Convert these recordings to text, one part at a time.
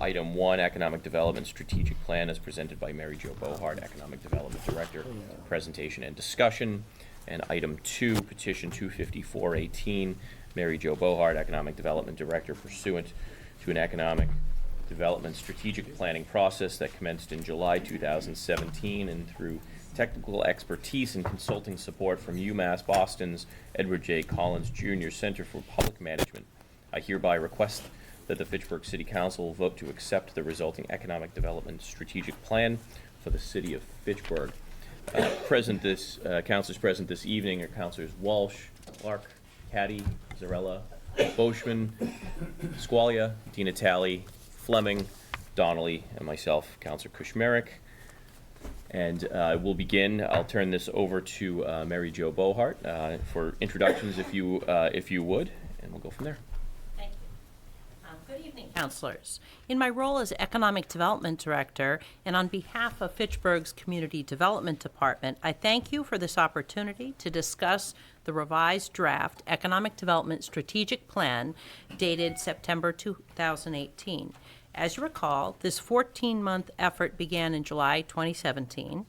Item 1, Economic Development Strategic Plan, as presented by Mary Jo Bohart, Economic Development Director, presentation and discussion. And Item 2, Petition 25418, Mary Jo Bohart, Economic Development Director, pursuant to an economic development strategic planning process that commenced in July 2017, and through technical expertise and consulting support from UMass Boston's Edward J. Collins Jr. Center for Public Management, I hereby request that the Fitchburg City Council vote to accept the resulting economic development strategic plan for the city of Fitchburg. Councilors present this evening are Councilors Walsh, Clark, Caddy, Zarella, Boschman, Squalia, Di Natale, Fleming, Donnelly, and myself, Councilor Kushmerek. And we'll begin. I'll turn this over to Mary Jo Bohart for introductions, if you would, and we'll go from there. Thank you. Good evening, councilors. In my role as Economic Development Director and on behalf of Fitchburg's Community Development Department, I thank you for this opportunity to discuss the revised draft Economic Development Strategic Plan dated September 2018. As you recall, this 14-month effort began in July 2017,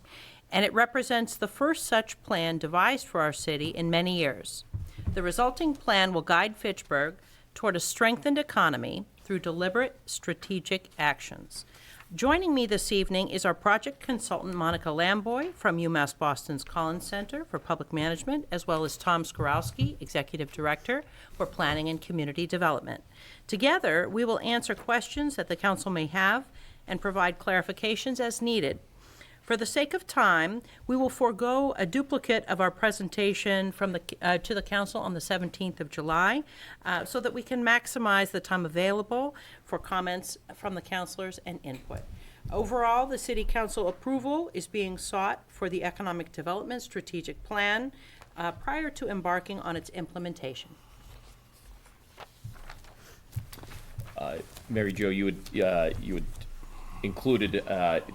and it represents the first such plan devised for our city in many years. The resulting plan will guide Fitchburg toward a strengthened economy through deliberate strategic actions. Joining me this evening is our project consultant, Monica Lamboy, from UMass Boston's Collins Center for Public Management, as well as Tom Skorowski, Executive Director for Planning and Community Development. Together, we will answer questions that the council may have and provide clarifications as needed. For the sake of time, we will forego a duplicate of our presentation from to the council on the 17th of July so that we can maximize the time available for comments from the councilors and input. Overall, the City Council approval is being sought for the Economic Development Strategic Plan prior to embarking on its implementation. Mary Jo, you would included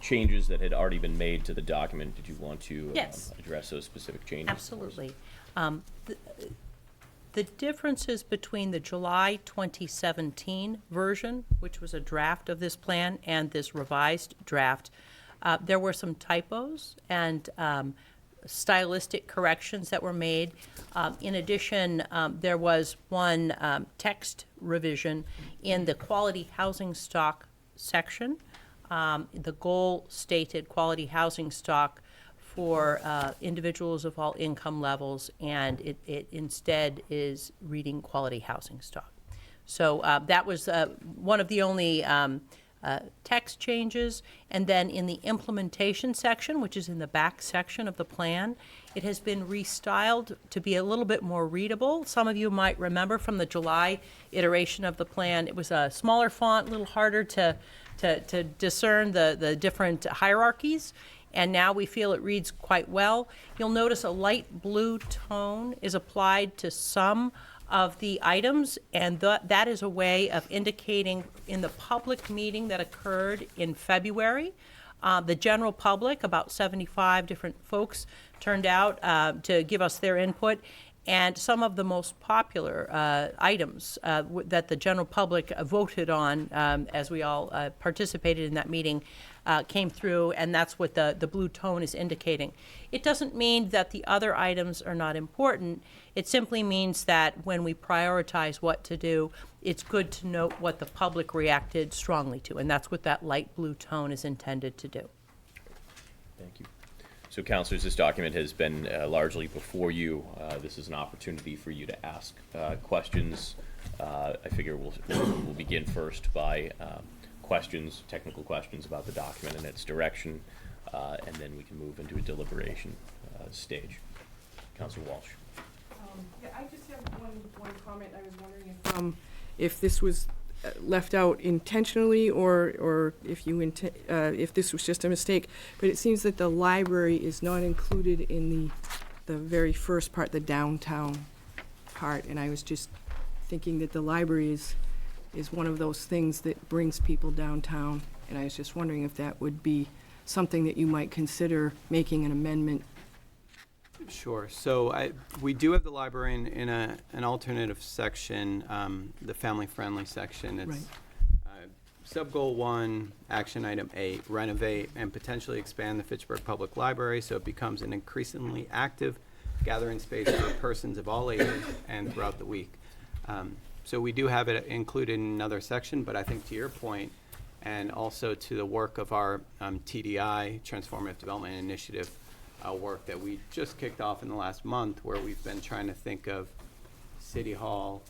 changes that had already been made to the document. Did you want to Yes. Address those specific changes? Absolutely. The differences between the July 2017 version, which was a draft of this plan, and this revised draft, there were some typos and stylistic corrections that were made. In addition, there was one text revision in the quality housing stock section. The goal stated quality housing stock for individuals of all income levels, and it instead is reading quality housing stock. So that was one of the only text changes. And then in the implementation section, which is in the back section of the plan, it has been restyled to be a little bit more readable. Some of you might remember from the July iteration of the plan, it was a smaller font, a little harder to discern the different hierarchies, and now we feel it reads quite well. You'll notice a light blue tone is applied to some of the items, and that is a way of indicating in the public meeting that occurred in February, the general public, about 75 different folks turned out to give us their input. And some of the most popular items that the general public voted on as we all participated in that meeting came through, and that's what the blue tone is indicating. It doesn't mean that the other items are not important. It simply means that when we prioritize what to do, it's good to note what the public reacted strongly to, and that's what that light blue tone is intended to do. Thank you. So, councilors, this document has been largely before you. This is an opportunity for you to ask questions. I figure we'll begin first by questions, technical questions about the document and its direction, and then we can move into a deliberation stage. Councilor Walsh. Yeah, I just have one comment. I was wondering if this was left out intentionally, or if if this was just a mistake. But it seems that the library is not included in the very first part, the downtown part. And I was just thinking that the library is one of those things that brings people downtown. And I was just wondering if that would be something that you might consider making an amendment. Sure. So we do have the library in an alternative section, the family-friendly section. It's, Right. sub-goal 1, action item 8, renovate and potentially expand the Fitchburg Public Library so it becomes an increasingly active gathering space for persons of all ages and throughout the week. So we do have it included in another section, but I think to your point, and also to the work of our TDI, Transformative Development Initiative, work that we just kicked off in the last month, where we've been trying to think of City Hall,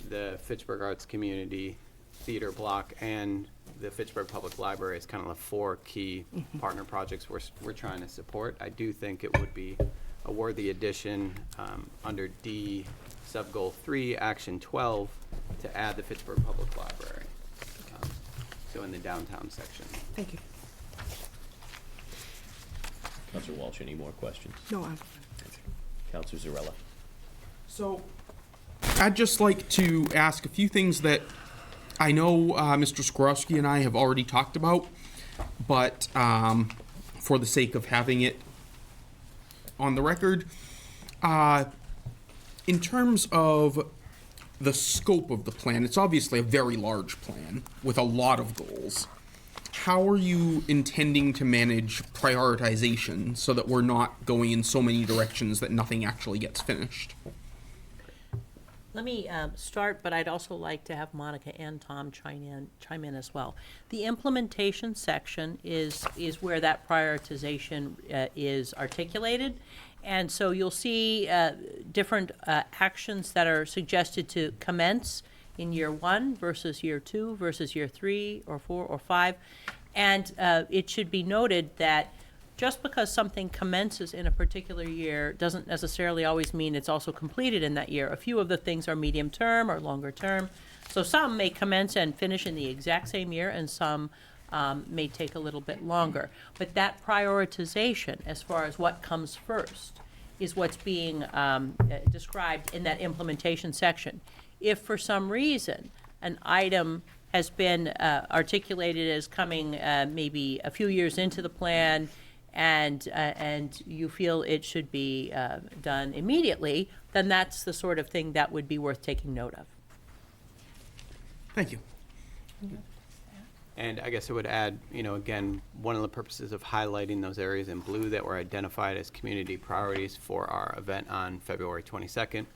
the Fitchburg Arts Community, Theater Block, and the Fitchburg Public Library as kind of the 4 key partner projects we're trying to support. I do think it would be a worthy addition under D, sub-goal 3, action 12, to add the Fitchburg Public Library. So in the downtown section. Thank you. Counselor Walsh, any more questions? No, I'm, Counselor Zarella? So, I'd just like to ask a few things that I know Mr. Skorowski and I have already talked about, but for the sake of having it on the record, in terms of the scope of the plan, it's obviously a very large plan with a lot of goals. How are you intending to manage prioritization so that we're not going in so many directions that nothing actually gets finished? Let me start, but I'd also like to have Monica and Tom chime in as well. The implementation section is where that prioritization is articulated. And so you'll see different actions that are suggested to commence in year 1 versus year 2 versus year 3 or 4 or 5. And it should be noted that just because something commences in a particular year doesn't necessarily always mean it's also completed in that year. A few of the things are medium term or longer term. So some may commence and finish in the exact same year, and some may take a little bit longer. But that prioritization, as far as what comes first, is what's being described in that implementation section. If for some reason an item has been articulated as coming maybe a few years into the plan, and you feel it should be done immediately, then that's the sort of thing that would be worth taking note of. Thank you. And I guess I would add, again, one of the purposes of highlighting those areas in blue that were identified as community priorities for our event on February 22nd,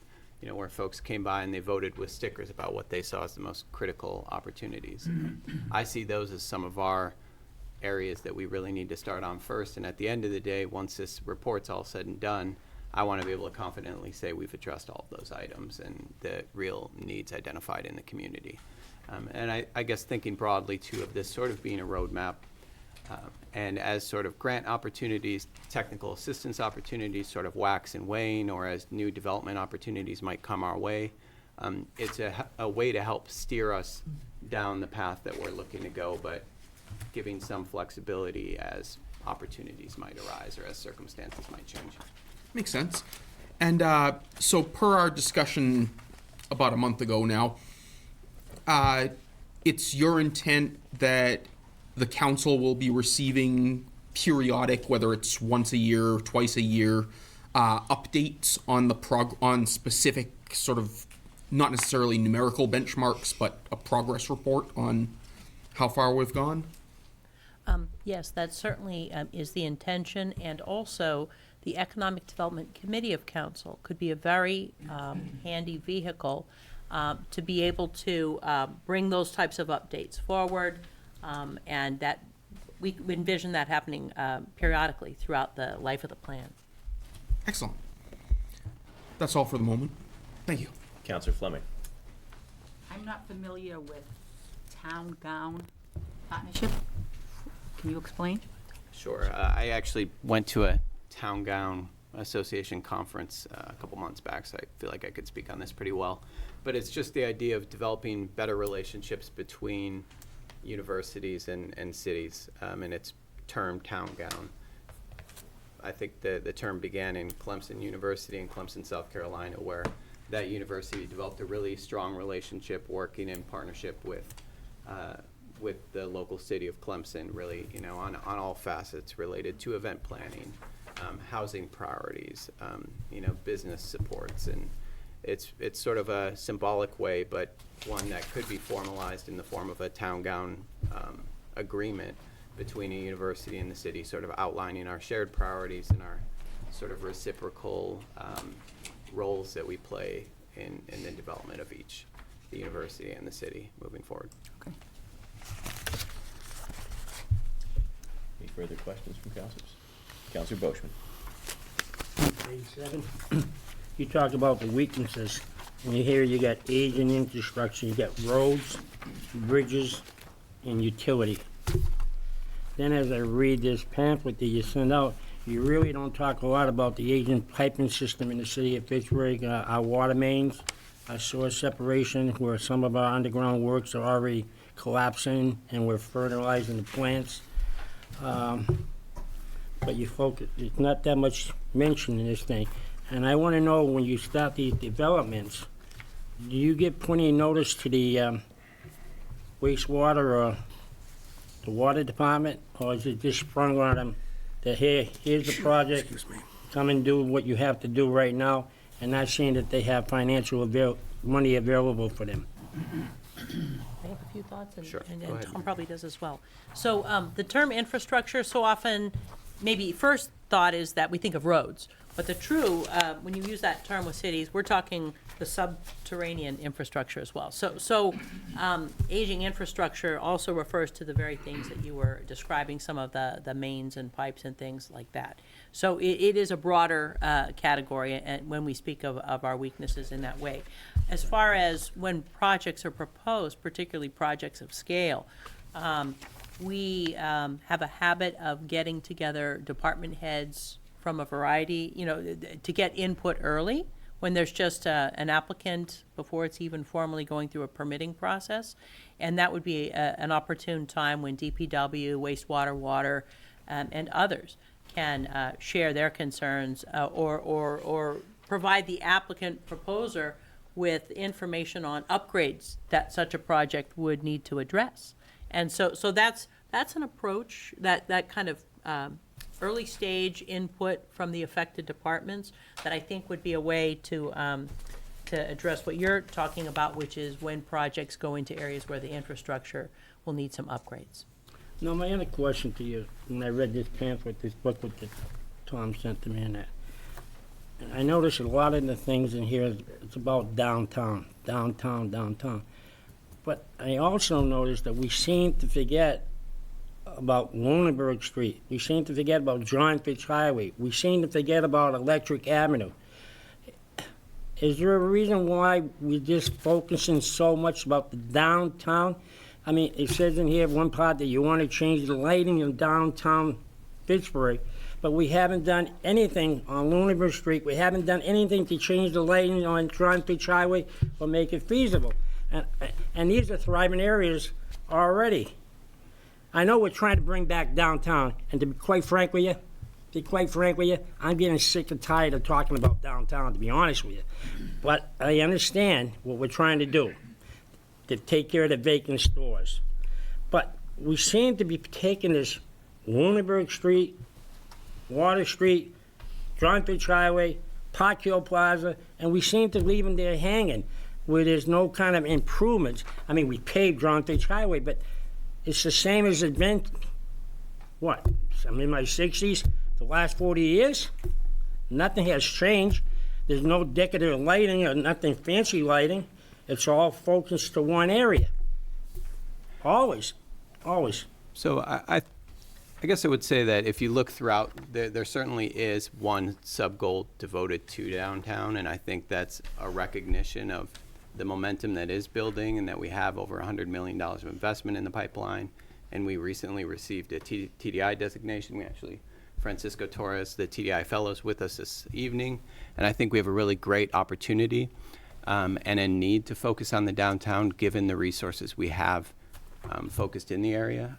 where folks came by and they voted with stickers about what they saw as the most critical opportunities. I see those as some of our areas that we really need to start on first. And at the end of the day, once this report's all said and done, I want to be able to confidently say we've addressed all of those items and the real needs identified in the community. And I guess thinking broadly, too, of this sort of being a roadmap, and as sort of grant opportunities, technical assistance opportunities sort of wax and wane, or as new development opportunities might come our way, it's a way to help steer us down the path that we're looking to go, but giving some flexibility as opportunities might arise or as circumstances might change. Makes sense. And so per our discussion about a month ago now, it's your intent that the council will be receiving periodic, whether it's once a year, twice a year, updates on the on specific sort of, not necessarily numerical benchmarks, but a progress report on how far we've gone? Yes, that certainly is the intention, and also the Economic Development Committee of Council could be a very handy vehicle to be able to bring those types of updates forward, and that we envision that happening periodically throughout the life of the plan. Excellent. That's all for the moment. Thank you. Counselor Fleming? I'm not familiar with Town Gown Partnership. Can you explain? Sure. I actually went to a Town Gown Association conference a couple months back, so I feel like I could speak on this pretty well. But it's just the idea of developing better relationships between universities and cities, and it's termed Town Gown. I think the term began in Clemson University in Clemson, South Carolina, where that university developed a really strong relationship working in partnership with the local city of Clemson, really, on all facets related to event planning, housing priorities, business supports, it's sort of a symbolic way, but one that could be formalized in the form of a town gown agreement between a university and the city, sort of outlining our shared priorities and our sort of reciprocal roles that we play in the development of each, the university and the city moving forward. Okay. Any further questions from councilors? Councilor Boishman. Page 7, you talked about the weaknesses. And here you got aging infrastructure, you got roads, bridges, and utility. Then as I read this pamphlet that you send out, you really don't talk a lot about the aging piping system in the city of Pittsburgh, our water mains, our sewer separation, where some of our underground works are already collapsing and we're fertilizing the plants. But you focus, there's not that much mention in this thing. And I want to know, when you start these developments, do you give plenty of notice to the wastewater or the water department? Or is it just sprung on them that, hey, here's the project, come and do what you have to do right now, and not saying that they have financial money available for them? I have a few thoughts, and, Sure. and Go ahead. Tom probably does as well. So the term infrastructure, so often, maybe first thought is that we think of roads. But the true, when you use that term with cities, we're talking the subterranean infrastructure as well. So aging infrastructure also refers to the very things that you were describing, some of the mains and pipes and things like that. So it is a broader category, and when we speak of our weaknesses in that way. As far as when projects are proposed, particularly projects of scale, we have a habit of getting together department heads from a variety, to get input early when there's just an applicant before it's even formally going through a permitting process. And that would be an opportune time when DPW, wastewater, water, and others can share their concerns or provide the applicant proposer with information on upgrades that such a project would need to address. And so that's an approach, that kind of early stage input from the affected departments that I think would be a way to address what you're talking about, which is when projects go into areas where the infrastructure will need some upgrades. Now, my other question to you, when I read this pamphlet, this booklet that Tom sent to me, and that, I noticed a lot of the things in here, it's about downtown. But I also noticed that we seem to forget about Lunenburg Street. We seem to forget about John Fitch Highway. We seem to forget about Electric Avenue. Is there a reason why we're just focusing so much about the downtown? I mean, it says in here, one part, that you want to change the lighting in downtown Pittsburgh, but we haven't done anything on Lunenburg Street. We haven't done anything to change the lighting on John Fitch Highway or make it feasible. And these are thriving areas already. I know we're trying to bring back downtown, and to be quite frank with you, I'm getting sick and tired of talking about downtown, to be honest with you. But I understand what we're trying to do, to take care of the vacant stores. But we seem to be taking this Lunenburg Street, Water Street, John Fitch Highway, Park Hill Plaza, and we seem to leave them there hanging, where there's no kind of improvements. I mean, we paved John Fitch Highway, but it's the same as it's been, what, I'm in my 60s, the last 40 years? Nothing has changed. There's no decorative lighting or nothing fancy lighting. It's all focused to one area. Always. So I guess I would say that if you look throughout, there certainly is one sub-goal devoted to downtown, and I think that's a recognition of the momentum that is building and that we have over $100 million of investment in the pipeline. And we recently received a TDI designation. We actually, Francisco Torres, the TDI Fellows, with us this evening. And I think we have a really great opportunity and a need to focus on the downtown given the resources we have focused in the area.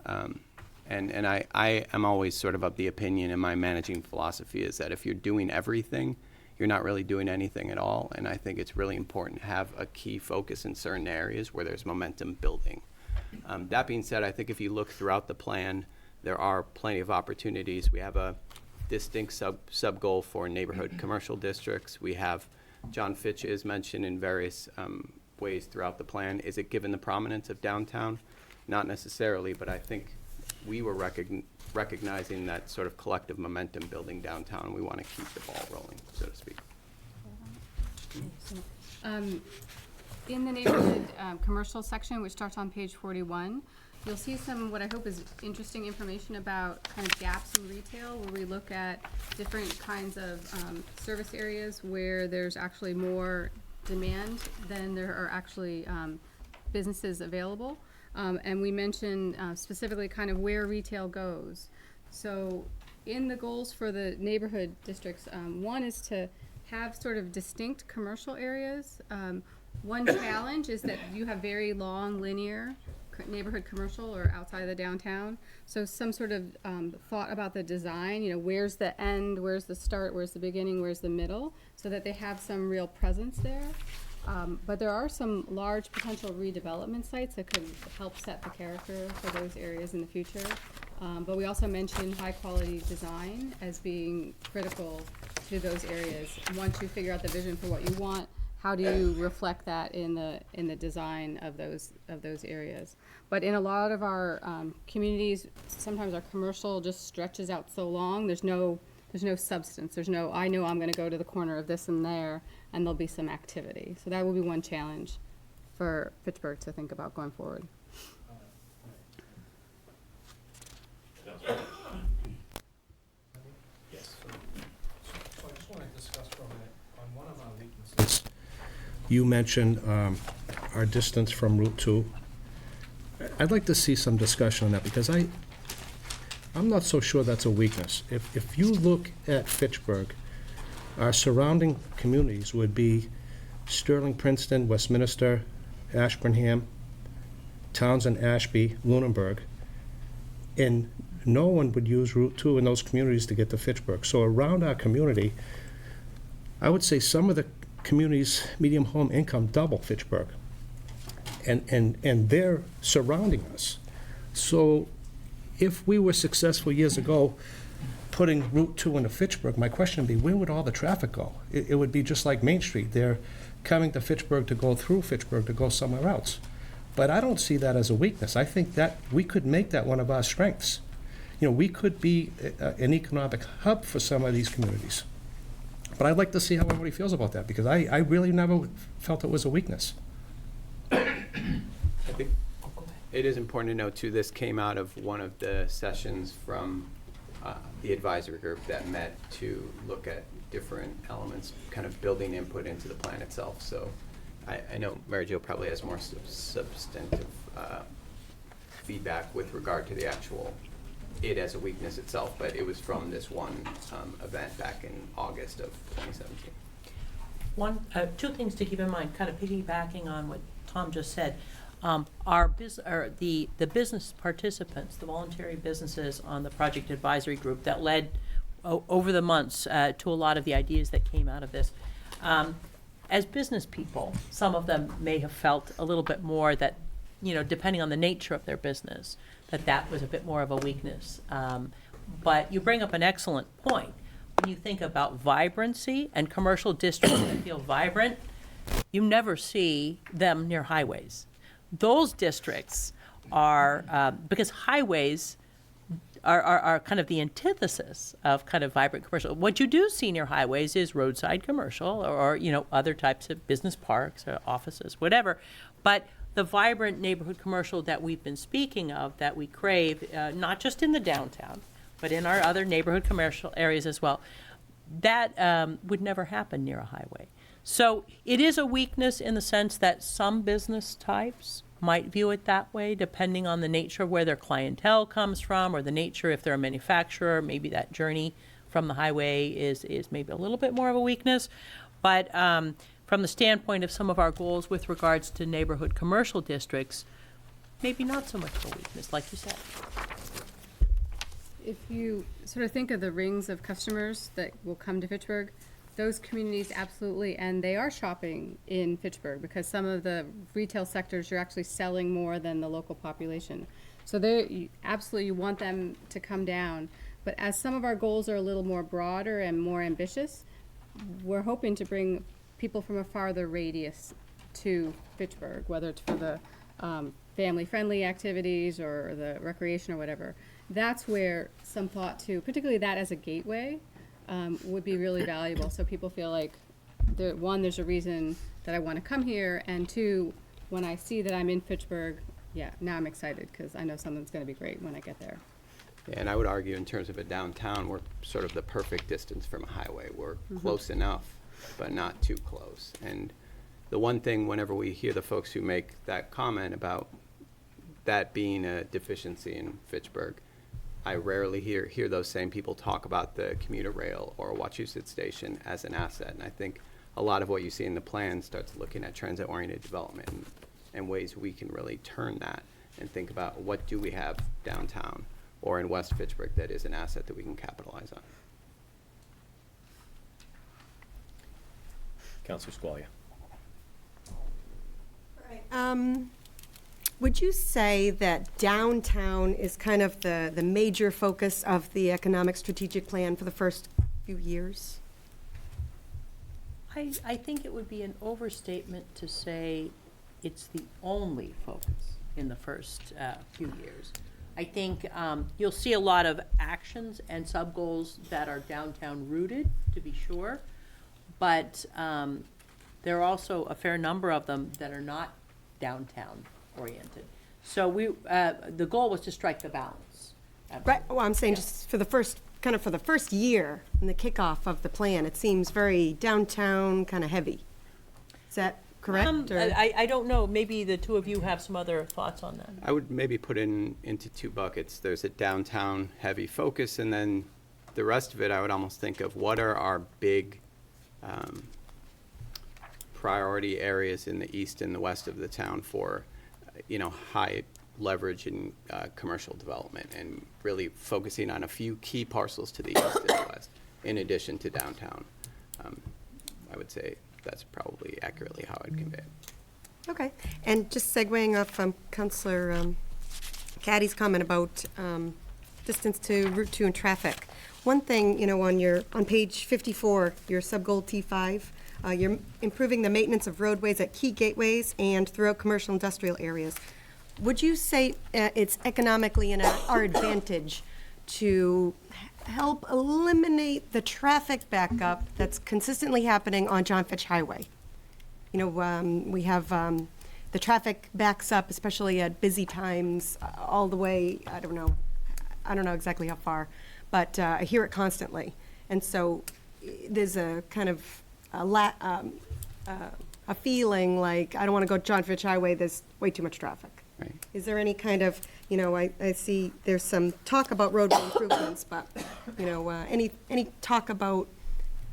And I am always sort of the opinion, and my managing philosophy is that if you're doing everything, you're not really doing anything at all. And I think it's really important to have a key focus in certain areas where there's momentum building. That being said, I think if you look throughout the plan, there are plenty of opportunities. We have a distinct sub-goal for neighborhood commercial districts. We have John Fitch is mentioned in various ways throughout the plan. Is it given the prominence of downtown? Not necessarily, but I think we were recognizing that sort of collective momentum building downtown. We want to keep the ball rolling, so to speak. In the neighborhood commercial section, which starts on page 41, you'll see some, what I hope is interesting information about kind of gaps in retail, where we look at different kinds of service areas where there's actually more demand than there are actually businesses available. And we mention specifically kind of where retail goes. So in the goals for the neighborhood districts, one is to have sort of distinct commercial areas. One challenge is that you have very long linear neighborhood commercial or outside of the downtown. So some sort of thought about the design, where's the end, where's the start, where's the beginning, where's the middle, so that they have some real presence there. But there are some large potential redevelopment sites that could help set the character for those areas in the future. But we also mentioned high-quality design as being critical to those areas. Once you figure out the vision for what you want, how do you reflect that in the design of those areas? But in a lot of our communities, sometimes our commercial just stretches out so long. There's no substance. There's no, I know I'm going to go to the corner of this and there, and there'll be some activity. So that will be one challenge for Fitchburg to think about going forward. Yes. So I just want to discuss for a minute on one of our weaknesses. You mentioned our distance from Route 2. I'd like to see some discussion on that, because I'm not so sure that's a weakness. If you look at Fitchburg, our surrounding communities would be Sterling, Princeton, Westminster, Ashburnham, Townsend, Ashby, Lunenburg, and no one would use Route 2 in those communities to get to Fitchburg. So around our community, I would say some of the communities' medium home income double Fitchburg. And they're surrounding us. So if we were successful years ago putting Route 2 into Fitchburg, my question would be, where would all the traffic go? It would be just like Main Street. They're coming to Fitchburg to go through Fitchburg to go somewhere else. But I don't see that as a weakness. I think that we could make that one of our strengths. We could be an economic hub for some of these communities. But I'd like to see how everybody feels about that, because I really never felt it was a weakness. I think it is important to note, too, this came out of one of the sessions from the advisory group that met to look at different elements, kind of building input into the plan itself. So I know Mary Jo probably has more substantive feedback with regard to the actual it as a weakness itself, but it was from this one event back in August of 2017. Two things to keep in mind, kind of piggybacking on what Tom just said. The business participants, the voluntary businesses on the project advisory group that led over the months to a lot of the ideas that came out of this. As business people, some of them may have felt a little bit more that, depending on the nature of their business, that was a bit more of a weakness. But you bring up an excellent point. When you think about vibrancy and commercial districts that feel vibrant, you never see them near highways. Those districts are, because highways are kind of the antithesis of kind of vibrant commercial. What you do see near highways is roadside commercial or other types of business parks or offices, whatever. But the vibrant neighborhood commercial that we've been speaking of, that we crave, not just in the downtown, but in our other neighborhood commercial areas as well, that would never happen near a highway. So it is a weakness in the sense that some business types might view it that way, depending on the nature of where their clientele comes from, or the nature, if they're a manufacturer, maybe that journey from the highway is maybe a little bit more of a weakness. But from the standpoint of some of our goals with regards to neighborhood commercial districts, maybe not so much of a weakness, like you said. If you sort of think of the rings of customers that will come to Fitchburg, those communities absolutely, and they are shopping in Fitchburg, because some of the retail sectors are actually selling more than the local population. So you want them to come down. But as some of our goals are a little more broader and more ambitious, we're hoping to bring people from a farther radius to Fitchburg, whether it's for the family-friendly activities or the recreation or whatever. That's where some thought to, particularly that as a gateway, would be really valuable. So people feel like, one, there's a reason that I want to come here, and two, when I see that I'm in Fitchburg, yeah, now I'm excited because I know something's going to be great when I get there. Yeah, and I would argue in terms of a downtown, we're sort of the perfect distance from a highway. We're close enough, but not too close. And the one thing, whenever we hear the folks who make that comment about that being a deficiency in Fitchburg, I rarely hear those same people talk about the commuter rail or Wachusett Station as an asset. And I think a lot of what you see in the plan starts looking at transit-oriented development and ways we can really turn that and think about what do we have downtown or in West Fitchburg that is an asset that we can capitalize on. Councilor Squalia. Would you say that downtown is kind of the major focus of the economic strategic plan for the first few years? I think it would be an overstatement to say it's the only focus in the first few years. I think you'll see a lot of actions and sub-goals that are downtown rooted, to be sure, but there are also a fair number of them that are not downtown oriented. So the goal was to strike the balance. Right, well, I'm saying just for the first, kind of for the first year in the kickoff of the plan, it seems very downtown kind of heavy. Is that correct? or- I don't know, maybe the two of you have some other thoughts on that. I would maybe put into two buckets. There's a downtown heavy focus, and then the rest of it, I would almost think of what are our big priority areas in the east and the west of the town for, high leverage in commercial development, and really focusing on a few key parcels to the east and the west, in addition to downtown. I would say that's probably accurately how I'd convey it. Okay, and just segueing off Councillor Caddy's comment about distance to Route 2 and traffic. One thing, on page 54, your sub-goal T5, you're improving the maintenance of roadways at key gateways and throughout commercial industrial areas. Would you say it's economically in our advantage to help eliminate the traffic backup that's consistently happening on John Fitch Highway? We have the traffic backs up, especially at busy times, all the way, I don't know exactly how far, but I hear it constantly. And so there's a kind of a feeling like, I don't want to go John Fitch Highway, there's way too much traffic. Right. Is there any kind of, I see there's some talk about roadway improvements, but, any talk about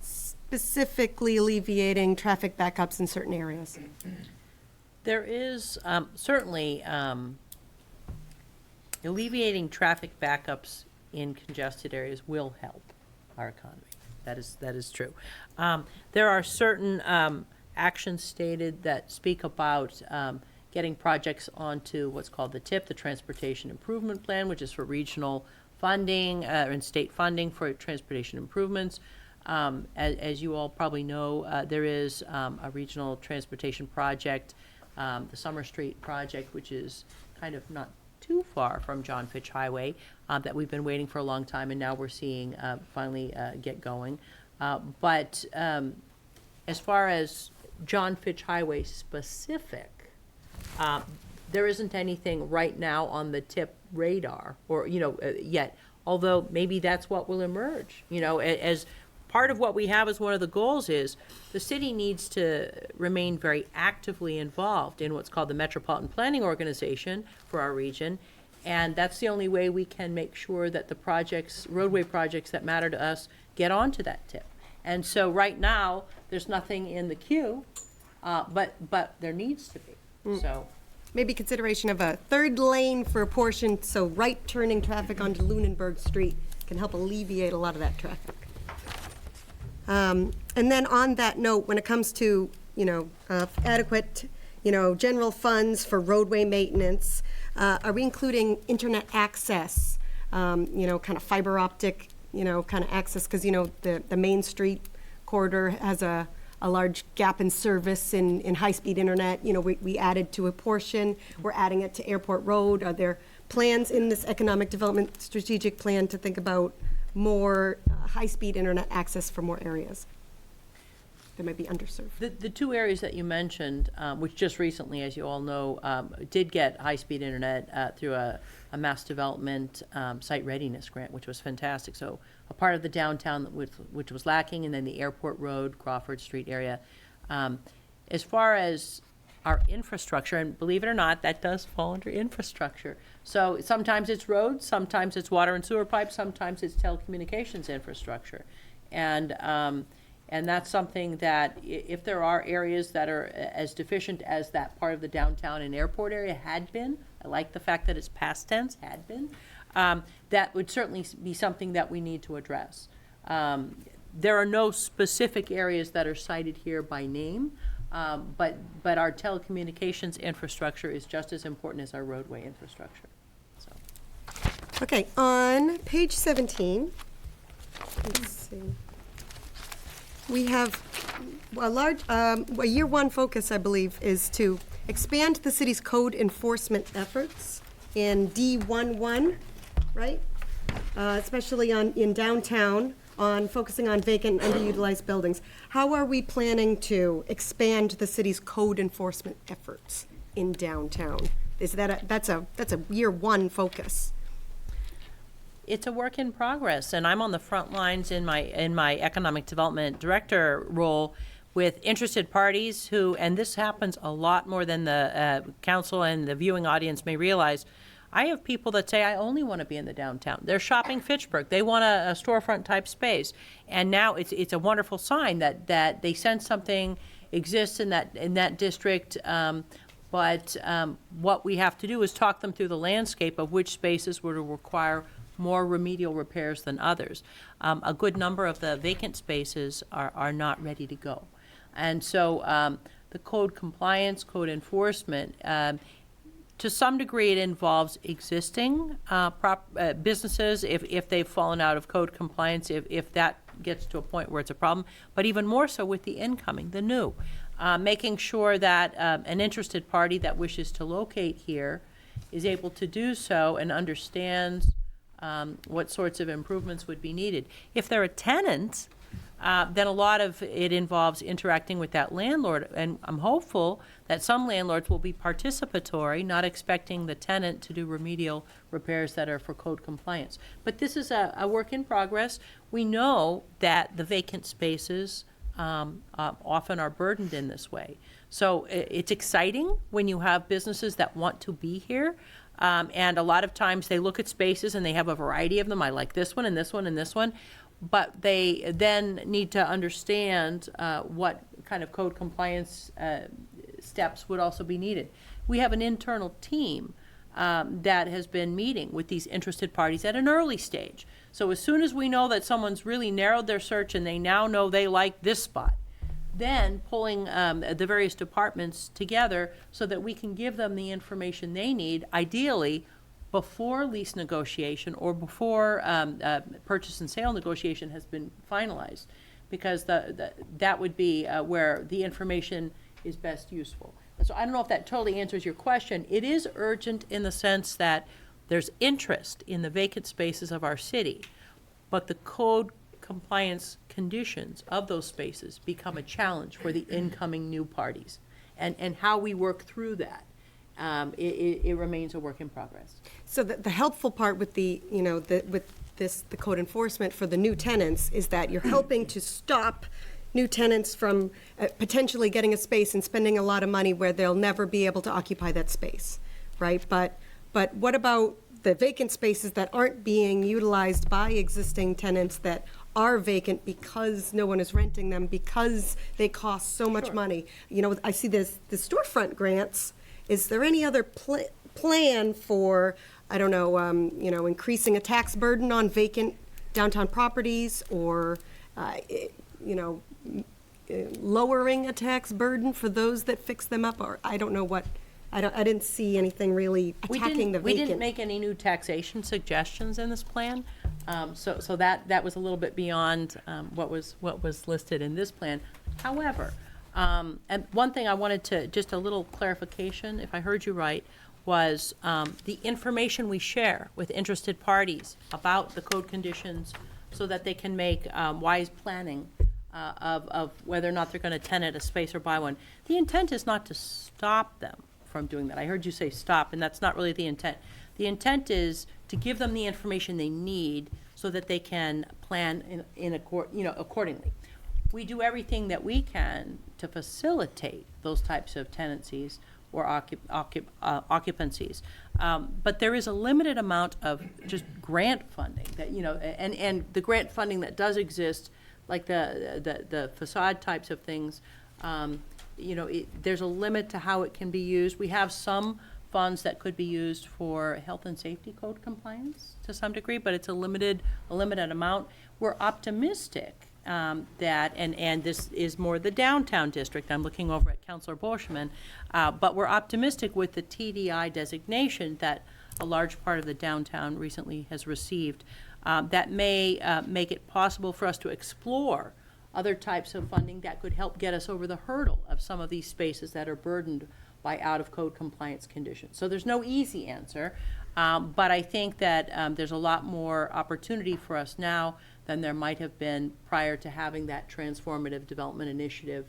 specifically alleviating traffic backups in certain areas? There is certainly alleviating traffic backups in congested areas will help our economy. That is true. There are certain actions stated that speak about getting projects onto what's called the TIP, the Transportation Improvement Plan, which is for regional funding and state funding for transportation improvements. As you all probably know, there is a regional transportation project, the Summer Street project, which is kind of not too far from John Fitch Highway, that we've been waiting for a long time, and now we're seeing finally get going. But as far as John Fitch Highway specific, there isn't anything right now on the TIP radar, or yet. Although maybe that's what will emerge. As part of what we have as one of the goals is the city needs to remain very actively involved in what's called the Metropolitan Planning Organization for our region, and that's the only way we can make sure that the projects, roadway projects that matter to us, get onto that TIP. And so right now there's nothing in the queue, but there needs to be. So. Maybe consideration of a third lane for a portion, so right turning traffic onto Lunenburg Street can help alleviate a lot of that traffic. And then on that note, when it comes to, adequate, general funds for roadway maintenance, are we including internet access, kind of fiber optic, kind of access? Because, the Main Street corridor has a a large gap in service in high-speed internet. You know, we added to a portion, we're adding it to Airport Road. Are there plans in this economic development strategic plan to think about more high-speed internet access for more areas that might be underserved? The two areas that you mentioned, which just recently, as you all know, did get high-speed internet through a mass development site readiness grant, which was fantastic. So a part of the downtown which was lacking, and then the Airport Road, Crawford Street area. As far as our infrastructure, and believe it or not, that does fall under infrastructure. So sometimes it's roads, sometimes it's water and sewer pipes, sometimes it's telecommunications infrastructure. And that's something that if there are areas that are as deficient as that part of the downtown and airport area had been, I like the fact that it's past tense, had been, that would certainly be something that we need to address. There are no specific areas that are cited here by name, but our telecommunications infrastructure is just as important as our roadway infrastructure. So. Okay, on page 17, let's see. We have a year one focus, I believe, is to expand the city's code enforcement efforts in D11, right? Especially in downtown, on focusing on vacant, underutilized buildings. How are we planning to expand the city's code enforcement efforts in downtown? Is that that's a year one focus? It's a work in progress, and I'm on the front lines in my economic development director role with interested parties who, and this happens a lot more than the council and the viewing audience may realize. I have people that say, I only want to be in the downtown. They're shopping Fitchburg. They want a storefront type space. And now it's a wonderful sign that they sense something exists in that district. But what we have to do is talk them through the landscape of which spaces would require more remedial repairs than others. A good number of the vacant spaces are not ready to go. And so the code compliance, code enforcement, to some degree, it involves existing businesses if they've fallen out of code compliance, if that gets to a point where it's a problem, but even more so with the incoming, the new. Making sure that an interested party that wishes to locate here is able to do so and understands what sorts of improvements would be needed. If they're a tenant, then a lot of it involves interacting with that landlord, and I'm hopeful that some landlords will be participatory, not expecting the tenant to do remedial repairs that are for code compliance. But this is a work in progress. We know that the vacant spaces often are burdened in this way. So it's exciting when you have businesses that want to be here. And a lot of times they look at spaces and they have a variety of them. I like this one and this one and this one. But they then need to understand what kind of code compliance steps would also be needed. We have an internal team that has been meeting with these interested parties at an early stage. So as soon as we know that someone's really narrowed their search and they now know they like this spot, then pulling the various departments together so that we can give them the information they need, ideally before lease negotiation or before purchase and sale negotiation has been finalized, because that would be where the information is best useful. So I don't know if that totally answers your question. It is urgent in the sense that there's interest in the vacant spaces of our city, but the code compliance conditions of those spaces become a challenge for the incoming new parties. And how we work through that, it remains a work in progress. So the helpful part with the code enforcement for the new tenants is that you're helping to stop new tenants from potentially getting a space and spending a lot of money where they'll never be able to occupy that space, right? But what about the vacant spaces that aren't being utilized by existing tenants that are vacant because no one is renting them, because they cost so much money? You know, I see the storefront grants. Is there any other plan for, I don't know, increasing a tax burden on vacant downtown properties, or, lowering a tax burden for those that fix them up? Or I don't know what, I didn't see anything really attacking the vacant. We didn't make any new taxation suggestions in this plan. So that was a little bit beyond what was listed in this plan. However, and one thing I wanted to, just a little clarification, if I heard you right, was the information we share with interested parties about the code conditions so that they can make wise planning of whether or not they're going to tenant a space or buy one. The intent is not to stop them from doing that. I heard you say stop, and that's not really the intent. The intent is to give them the information they need so that they can plan accordingly. We do everything that we can to facilitate those types of tenancies or occupancies. But there is a limited amount of just grant funding that, and the grant funding that does exist, like the facade types of things, there's a limit to how it can be used. We have some funds that could be used for health and safety code compliance to some degree, but it's a limited amount. We're optimistic that, and this is more the downtown district, I'm looking over at Councilor Boschman, but we're optimistic with the TDI designation that a large part of the downtown recently has received, that may make it possible for us to explore other types of funding that could help get us over the hurdle of some of these spaces that are burdened by out-of-code compliance conditions. So there's no easy answer, but I think that there's a lot more opportunity for us now than there might have been prior to having that transformative development initiative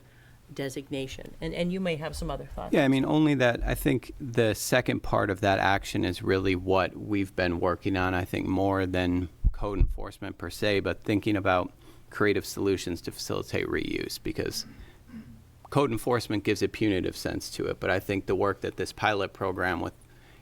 designation. And you may have some other thoughts. Yeah, I mean, only that I think the second part of that action is really what we've been working on, I think more than code enforcement per se, but thinking about creative solutions to facilitate reuse, because code enforcement gives a punitive sense to it, but I think the work that this pilot program with,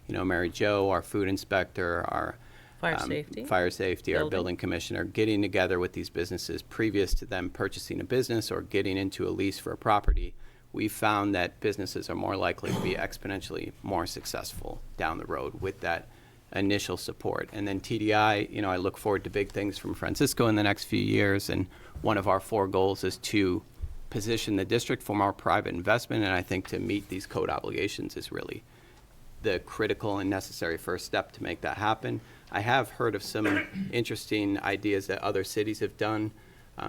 Mary Jo, our food inspector, our fire safety, our building commissioner, getting together with these businesses previous to them purchasing a business or getting into a lease for a property, we found that businesses are more likely to be exponentially more successful down the road with that initial support. And then TDI, I look forward to big things from Francisco in the next few years, and one of our 4 goals is to position the district for more private investment, and I think to meet these code obligations is really the critical and necessary first step to make that happen. I have heard of some interesting ideas that other cities have done,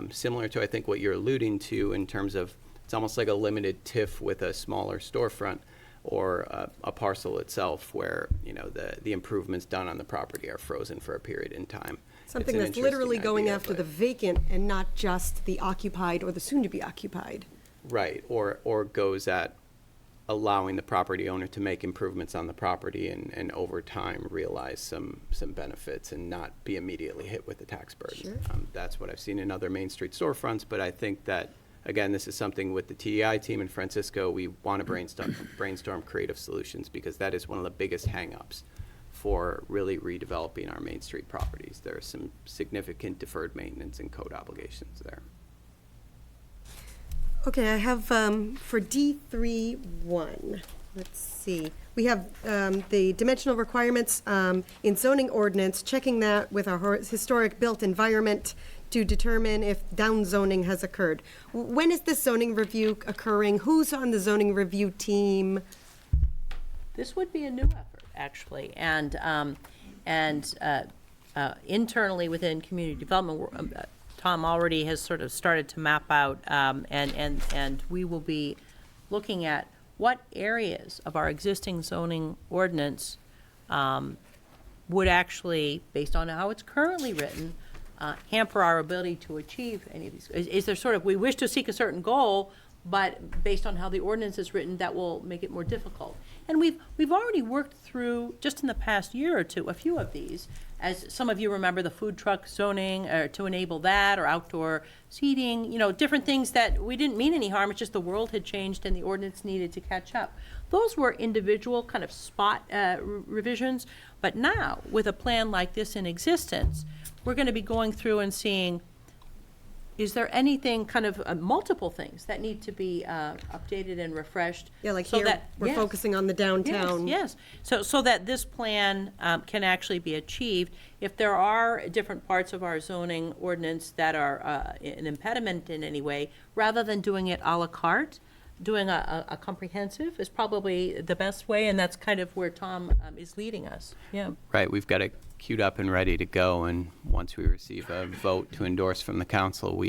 similar to, I think, what you're alluding to in terms of it's almost like a limited TIF with a smaller storefront or a parcel itself where, the improvements done on the property are frozen for a period in time. Something It's an that's literally interesting going idea, after the but- vacant and not just the occupied or the soon-to-be occupied. Right, or goes at allowing the property owner to make improvements on the property and over time realize some benefits and not be immediately hit with the tax burden. Sure. That's what I've seen in other Main Street storefronts, but I think that, again, this is something with the TDI team in Francisco, we want to brainstorm creative solutions, because that is one of the biggest hangups for really redeveloping our Main Street properties. There are some significant deferred maintenance and code obligations there. Okay, I have, for D3-1, let's see. We have the dimensional requirements in zoning ordinance, checking that with our historic built environment to determine if downzoning has occurred. When is this zoning review occurring? Who's on the zoning review team? This would be a new effort, actually, and internally within community development, Tom already has sort of started to map out, and we will be looking at what areas of our existing zoning ordinance would actually, based on how it's currently written, hamper our ability to achieve any of these. Is there sort of, we wish to seek a certain goal, but based on how the ordinance is written, that will make it more difficult. And we've already worked through, just in the past year or two, a few of these. As some of you remember, the food truck zoning, or to enable that, or outdoor seating, different things that we didn't mean any harm, it's just the world had changed and the ordinance needed to catch up. Those were individual kind of spot revisions, but now, with a plan like this in existence, we're going to be going through and seeing, is there anything, kind of multiple things that need to be updated and refreshed? Yeah, like so here, that- we're yes. focusing on the downtown. Yes, so that this plan can actually be achieved. If there are different parts of our zoning ordinance that are an impediment in any way, rather than doing it à la carte, doing a comprehensive is probably the best way, and that's kind of where Tom is leading us. Yeah. Right, we've got it queued up and ready to go, and once we receive a vote to endorse from the council,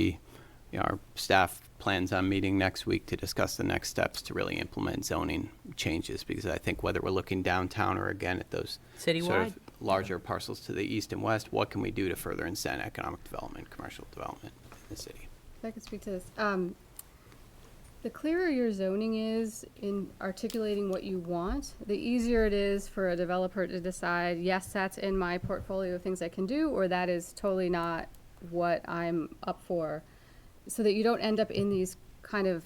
our staff plans on meeting next week to discuss the next steps to really implement zoning changes, because I think whether we're looking downtown or again at those sort Citywide. of larger parcels to the east and west, what can we do to further incent economic development, commercial development in the city? If I could speak to this. The clearer your zoning is in articulating what you want, the easier it is for a developer to decide, yes, that's in my portfolio of things I can do, or that is totally not what I'm up for. So that you don't end up in these kind of,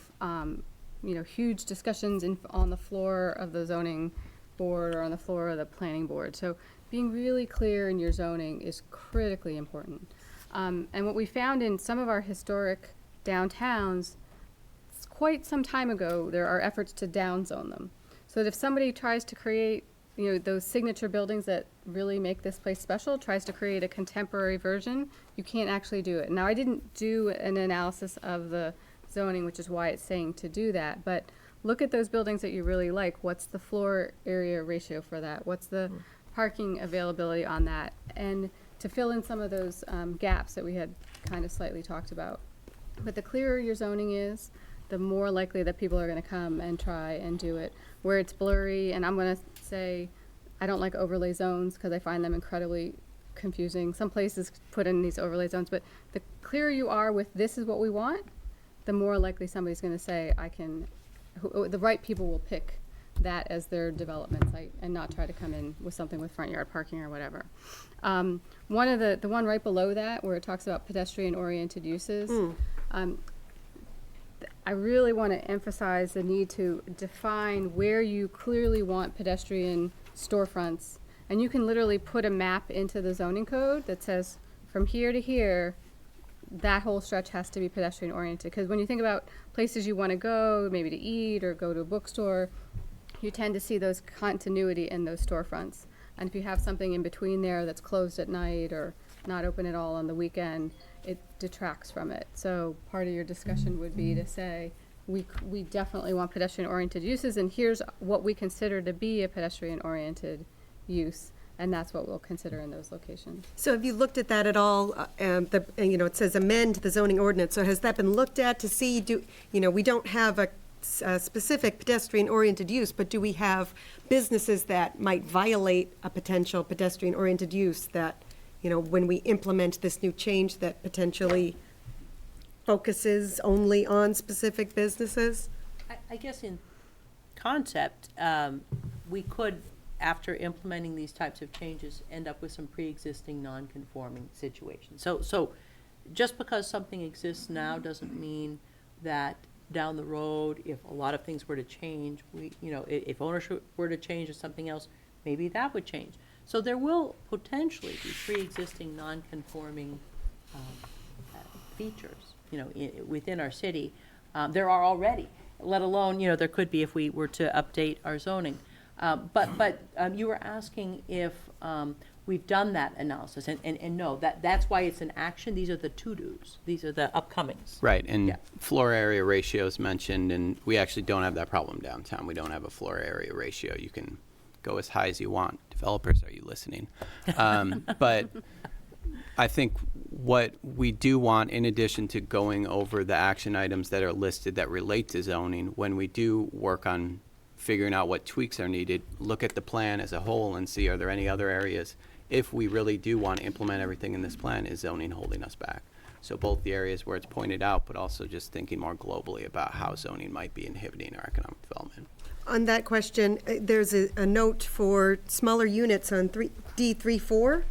huge discussions on the floor of the zoning board or on the floor of the planning board. So being really clear in your zoning is critically important. And what we found in some of our historic downtowns, quite some time ago, there are efforts to downzone them. So that if somebody tries to create, those signature buildings that really make this place special, tries to create a contemporary version, you can't actually do it. Now, I didn't do an analysis of the zoning, which is why it's saying to do that, but look at those buildings that you really like. What's the floor area ratio for that? What's the parking availability on that? And to fill in some of those gaps that we had kind of slightly talked about. But the clearer your zoning is, the more likely that people are going to come and try and do it. Where it's blurry, and I'm going to say I don't like overlay zones because I find them incredibly confusing. Some places put in these overlay zones, but the clearer you are with this is what we want, the more likely somebody's going to say the right people will pick that as their development site and not try to come in with something with front yard parking or whatever. One of the one right below that where it talks about pedestrian oriented uses, I really want to emphasize the need to define where you clearly want pedestrian storefronts. And you can literally put a map into the zoning code that says from here to here, that whole stretch has to be pedestrian oriented. Because when you think about places you want to go, maybe to eat or go to a bookstore, you tend to see those continuity in those storefronts. And if you have something in between there that's closed at night or not open at all on the weekend, it detracts from it. So part of your discussion would be to say, we definitely want pedestrian-oriented uses, and here's what we consider to be a pedestrian-oriented use, and that's what we'll consider in those locations. So have you looked at that at all? It says amend the zoning ordinance. So has that been looked at to see, we don't have a specific pedestrian-oriented use, but do we have businesses that might violate a potential pedestrian-oriented use that, when we implement this new change that potentially focuses only on specific businesses? I guess in concept, we could, after implementing these types of changes, end up with some pre-existing non-conforming situations. So just because something exists now doesn't mean that down the road, if a lot of things were to change, if ownership were to change or something else, maybe that would change. So there will potentially be pre-existing non-conforming features, within our city. There are already, let alone, there could be if we were to update our zoning. But you were asking if we've done that analysis, and no, that's why it's an action. These are the to-dos. These are the upcomings. Right, and Yeah. floor area ratios mentioned, and we actually don't have that problem downtown. We don't have a floor area ratio. You can go as high as you want. Developers, are you listening? But I think what we do want, in addition to going over the action items that are listed that relate to zoning, when we do work on figuring out what tweaks are needed, look at the plan as a whole and see, are there any other areas? If we really do want to implement everything in this plan, is zoning holding us back? So both the areas where it's pointed out, but also just thinking more globally about how zoning might be inhibiting our economic development. On that question, there's a note for smaller units on D34.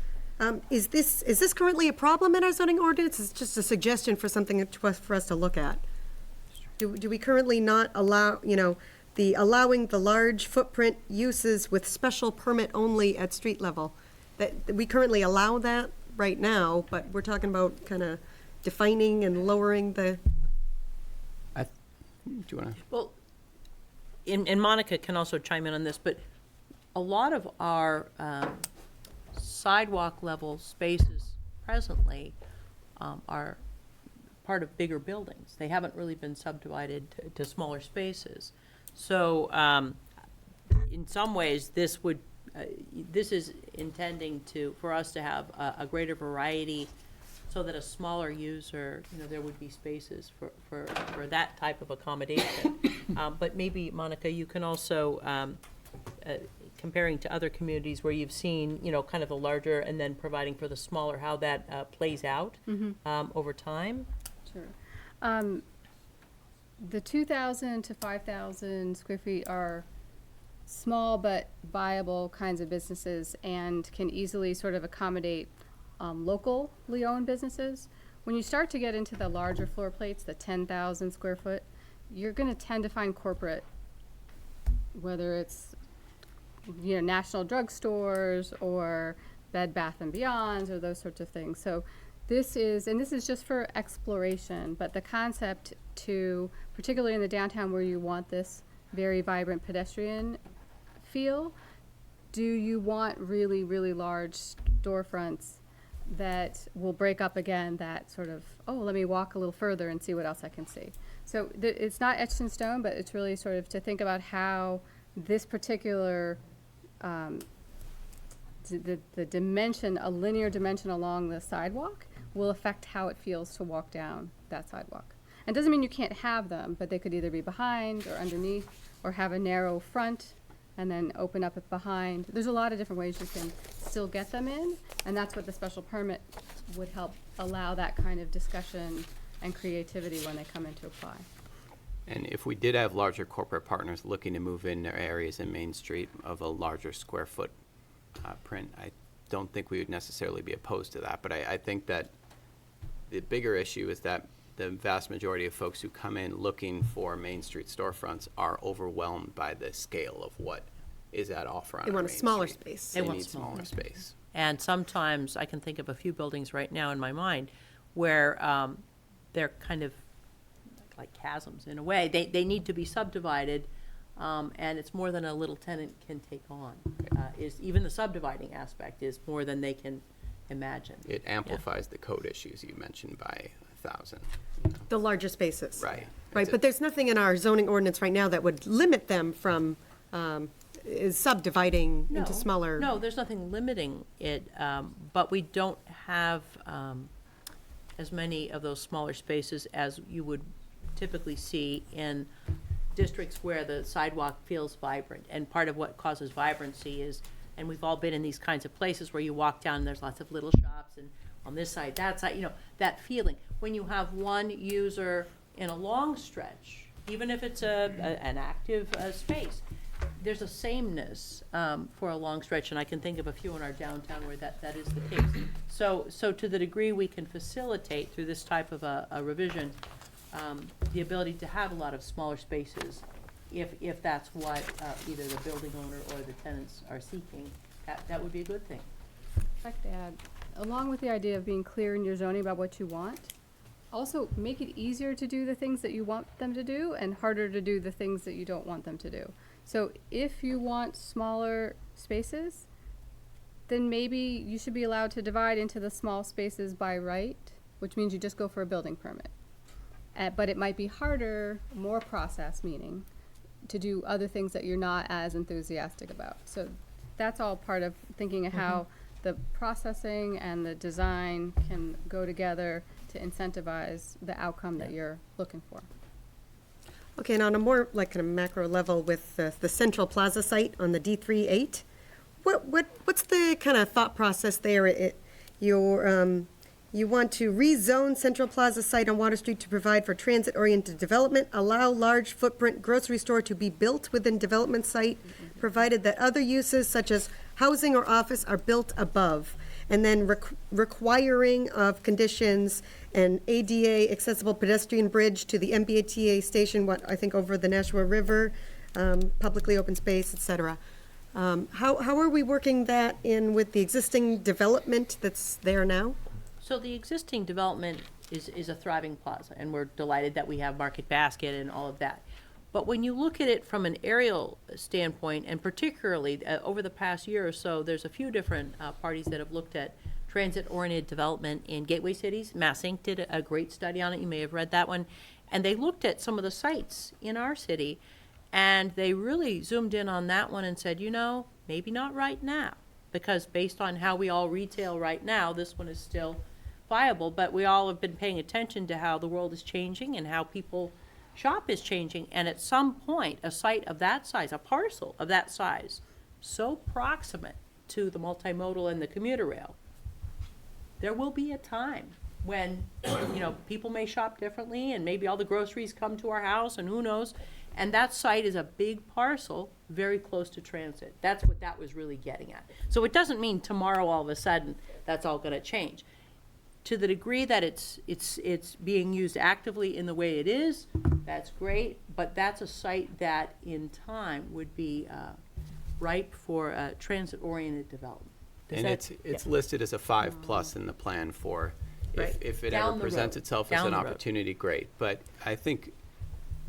Is this currently a problem in our zoning ordinance? It's just a suggestion for something for us to look at. Do we currently not allow, allowing the large footprint uses with special permit only at street level? That we currently allow that right now, but we're talking about kind of defining and lowering the. Do you want to? Well, and Monica can also chime in on this, but a lot of our sidewalk level spaces presently are part of bigger buildings. They haven't really been subdivided to smaller spaces. So, in some ways, this is intending for us to have a greater variety so that a smaller user, there would be spaces for that type of accommodation. But maybe, Monica, you can also, comparing to other communities where you've seen, kind of the larger and then providing for the smaller, how that plays out over time. Sure. The 2,000 to 5,000 square feet are small but viable kinds of businesses and can easily sort of accommodate locally owned businesses. When you start to get into the larger floor plates, the 10,000 square foot, you're going to tend to find corporate, whether it's national drugstores or Bed Bath and Beyonds or those sorts of things. So this is just for exploration, but the concept to, particularly in the downtown where you want this very vibrant pedestrian feel, do you want really, really large storefronts that will break up again that sort of, let me walk a little further and see what else I can see. So it's not etched in stone, but it's really sort of to think about how this particular, the dimension, a linear dimension along the sidewalk will affect how it feels to walk down that sidewalk. And doesn't mean you can't have them, but they could either be behind or underneath or have a narrow front and then open up it behind. There's a lot of different ways you can still get them in, and that's what the special permit would help allow, that kind of discussion and creativity when they come in to apply. And if we did have larger corporate partners looking to move in their areas in Main Street of a larger square foot print, I don't think we would necessarily be opposed to that. But I think that the bigger issue is that the vast majority of folks who come in looking for Main Street storefronts are overwhelmed by the scale of what is at offer on They want a Main smaller Street. space. They They want need smaller. smaller space. And sometimes, I can think of a few buildings right now in my mind where they're kind of like chasms in a way. They need to be subdivided, and it's more than a little tenant can take on. Even the subdividing aspect is more than they can imagine. It amplifies the code issues you mentioned by 1,000. The larger spaces. Right. Right, but there's nothing in our zoning ordinance right now that would limit them from subdividing No, into smaller. No, there's nothing limiting it, but we don't have as many of those smaller spaces as you would typically see in districts where the sidewalk feels vibrant. And part of what causes vibrancy is, and we've all been in these kinds of places where you walk down and there's lots of little shops and on this side, that side, that feeling. When you have one user in a long stretch, even if it's an active space, there's a sameness for a long stretch, and I can think of a few in our downtown where that is the case. So to the degree we can facilitate through this type of a revision, the ability to have a lot of smaller spaces, if that's what either the building owner or the tenants are seeking, that would be a good thing. I'd like to add, along with the idea of being clear in your zoning about what you want, also make it easier to do the things that you want them to do and harder to do the things that you don't want them to do. So if you want smaller spaces, then maybe you should be allowed to divide into the small spaces by right, which means you just go for a building permit. But it might be harder, more process meaning, to do other things that you're not as enthusiastic about. So that's all part of thinking of how the processing and the design can go together to incentivize the outcome that you're looking for. Okay, and on a more like kind of macro level with the Central Plaza site on the D38, what's the kind of thought process there? You want to rezone Central Plaza site on Water Street to provide for transit-oriented development, allow large footprint grocery store to be built within development site, provided that other uses such as housing or office are built above, and then requiring of conditions an ADA accessible pedestrian bridge to the MBTA station, I think over the Nashua River, publicly open space, et cetera. How are we working that in with the existing development that's there now? So the existing development is a thriving plaza, and we're delighted that we have Market Basket and all of that. But when you look at it from an aerial standpoint, and particularly over the past year or so, there's a few different parties that have looked at transit-oriented development in gateway cities. Mass Inc. did a great study on it. You may have read that one. And they looked at some of the sites in our city, and they really zoomed in on that one and said, you know, maybe not right now, because based on how we all retail right now, this one is still viable. But we all have been paying attention to how the world is changing and how people shop is changing. And at some point, a site of that size, a parcel of that size, so proximate to the multimodal and the commuter rail, there will be a time when, you know, people may shop differently, and maybe all the groceries come to our house, and who knows? And that site is a big parcel, very close to transit. That's what that was really getting at. So it doesn't mean tomorrow, all of a sudden, that's all gonna change. To the degree that it's being used actively in the way it is, that's great, but that's a site that in time would be ripe for transit-oriented development. Does And that- it's listed as a 5+ in the plan for, Right. if it Down ever the presents road. itself as Down an the road. opportunity, great. But I think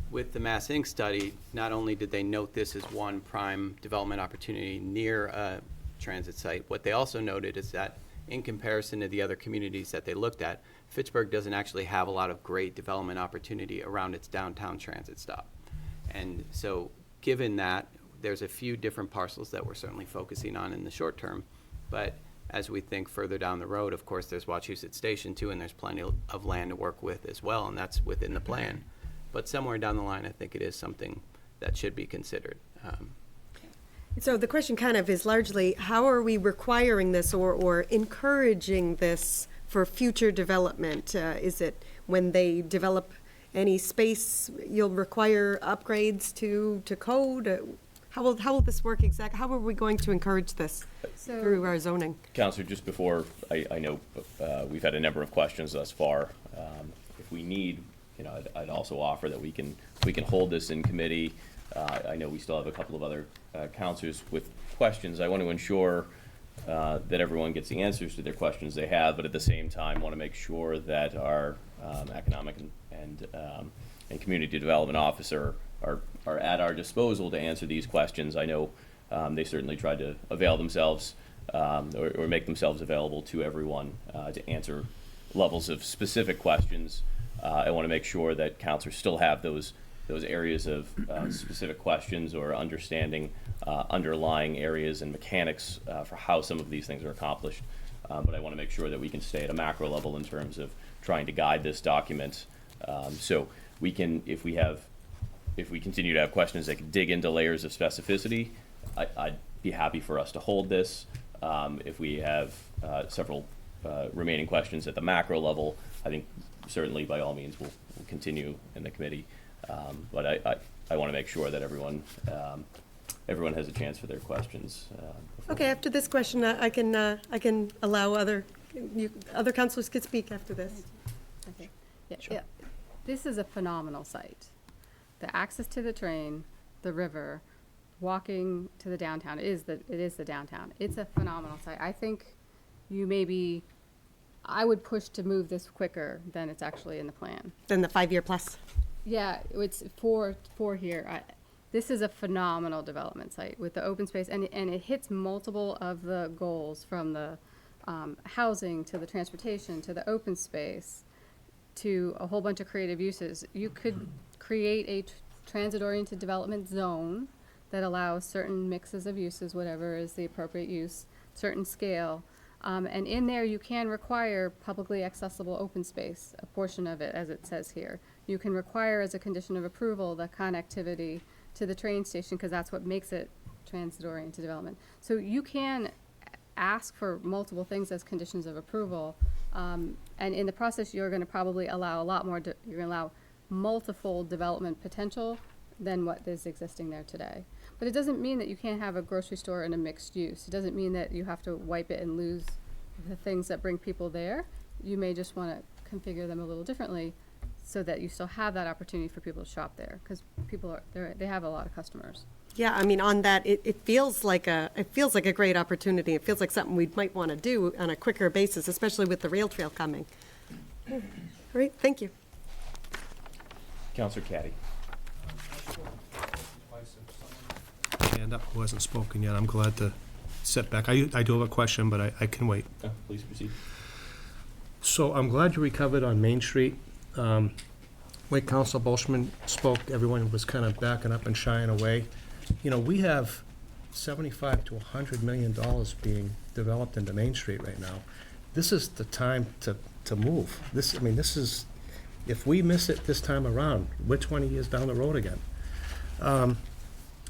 with the Mass Inc. study, not only did they note this as one prime development opportunity near a transit site, what they also noted is that in comparison to the other communities that they looked at, Fitchburg doesn't actually have a lot of great development opportunity around its downtown transit stop. And so, given that, there's a few different parcels that we're certainly focusing on in the short term. But as we think further down the road, of course, there's Wachusett Station too, and there's plenty of land to work with as well, and that's within the plan. But somewhere down the line, I think it is something that should be considered. So the question kind of is largely, how are we requiring this or encouraging this for future development? Is it when they develop any space, you'll require upgrades to code? How will this work exactly? How are we going to encourage this through our zoning? Counselor, just before, I know we've had a number of questions thus far. If we need, you know, I'd also offer that we can hold this in committee. I know we still have a couple of other counselors with questions. I want to ensure that everyone gets the answers to their questions they have, but at the same time, want to make sure that our economic and community development officer are at our disposal to answer these questions. I know they certainly tried to avail themselves or make themselves available to everyone to answer levels of specific questions. I want to make sure that counselors still have those areas of specific questions or understanding underlying areas and mechanics for how some of these things are accomplished. But I want to make sure that we can stay at a macro level in terms of trying to guide this document. So we can, if we continue to have questions that can dig into layers of specificity, I'd be happy for us to hold this. If we have several remaining questions at the macro level, I think certainly by all means we'll continue in the committee. But I want to make sure that everyone has a chance for their questions. Okay, after this question, I can allow other councilors could speak after this. Okay. Yeah. This is a phenomenal site. The access to the train, the river, walking to the downtown, it is the downtown. It's a phenomenal site. I think I would push to move this quicker than it's actually in the plan. Then the 5-year plus. Yeah, it's four here. This is a phenomenal development site with the open space, and it hits multiple of the goals, from the housing to the transportation to the open space to a whole bunch of creative uses. You could create a transit-oriented development zone that allows certain mixes of uses, whatever is the appropriate use, certain scale. And in there, you can require publicly accessible open space, a portion of it, as it says here. You can require, as a condition of approval, the connectivity to the train station, because that's what makes it transit-oriented development. So you can ask for multiple things as conditions of approval. And in the process, you're going to probably allow a lot more, you're going to allow multiple development potential than what is existing there today. But it doesn't mean that you can't have a grocery store and a mixed use. It doesn't mean that you have to wipe it and lose the things that bring people there. You may just want to configure them a little differently so that you still have that opportunity for people to shop there, because they have a lot of customers. Yeah, I mean, on that, it feels like a great opportunity. It feels like something we might want to do on a quicker basis, especially with the rail trail coming. All right, thank you. Counselor Caddy. hand up who hasn't spoken yet. I'm glad to sit back. I do have a question, but I can wait. Please proceed. So I'm glad you recovered on Main Street. When Council Boltzmann spoke, everyone was kind of backing up and shying away. You know, we have $75 to $100 million being developed into Main Street right now. This is the time to move. This is, if we miss it this time around, we're 20 years down the road again.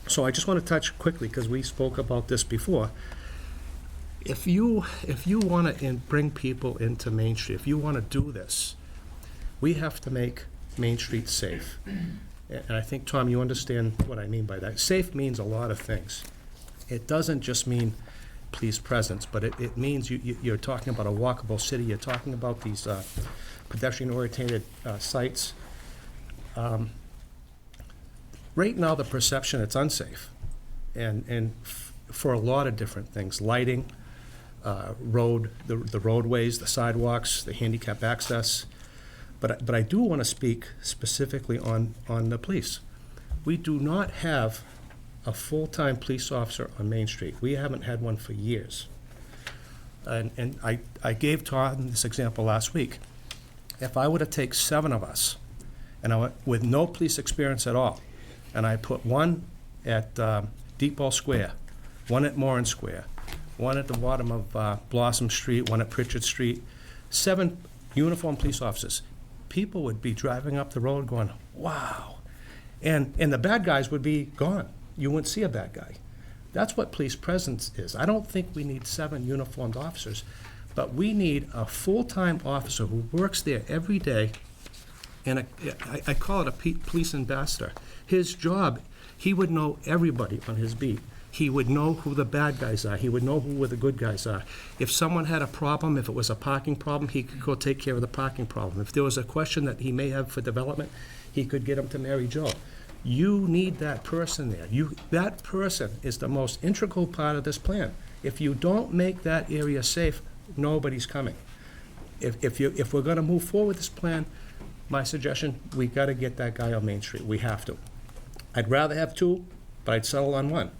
So I just want to touch quickly, because we spoke about this before. If you want to bring people into Main Street, if you want to do this, we have to make Main Street safe. And I think, Tom, you understand what I mean by that. Safe means a lot of things. It doesn't just mean police presence, but it means you're talking about a walkable city. You're talking about these pedestrian-oriented sites. Right now, the perception, it's unsafe, and for a lot of different things, lighting, the roadways, the sidewalks, the handicap access. But I do want to speak specifically on the police. We do not have a full-time police officer on Main Street. We haven't had one for years. And I gave Todd this example last week. If I were to take 7 of us, and with no police experience at all, and I put one at Depot Square, one at Moran Square, one at the bottom of Blossom Street, one at Pritchard Street, 7 uniformed police officers, people would be driving up the road going, wow. And the bad guys would be gone. You wouldn't see a bad guy. That's what police presence is. I don't think we need 7 uniformed officers, but we need a full-time officer who works there every day, and I call it a police ambassador. His job, he would know everybody on his beat. He would know who the bad guys are. He would know who the good guys are. If someone had a problem, if it was a parking problem, he could go take care of the parking problem. If there was a question that he may have for development, he could get them to Mary Jo. You need that person there. That person is the most integral part of this plan. If you don't make that area safe, nobody's coming. If we're gonna move forward with this plan, my suggestion, we gotta get that guy on Main Street. We have to. I'd rather have 2, but I'd settle on 1.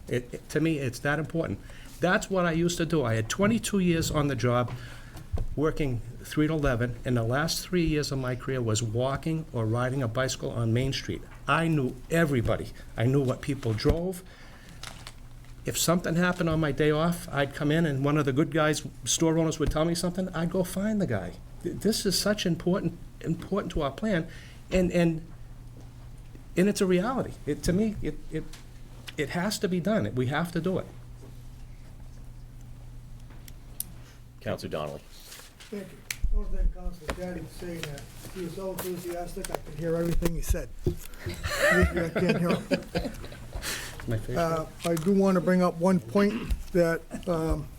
To me, it's that important. That's what I used to do. I had 22 years on the job, working 3 to 11, and the last 3 years of my career was walking or riding a bicycle on Main Street. I knew everybody. I knew what people drove. If something happened on my day off, I'd come in and one of the good guys, store owners, would tell me something, I'd go find the guy. This is such important to our plan, and it's a reality. To me, it has to be done. We have to do it. Counselor Donnelly. Thank you. I want to thank Councilor Gaddy for saying that. He was so enthusiastic, I could hear everything he said. Usually I can't hear him. My favorite. I do want to bring up one point that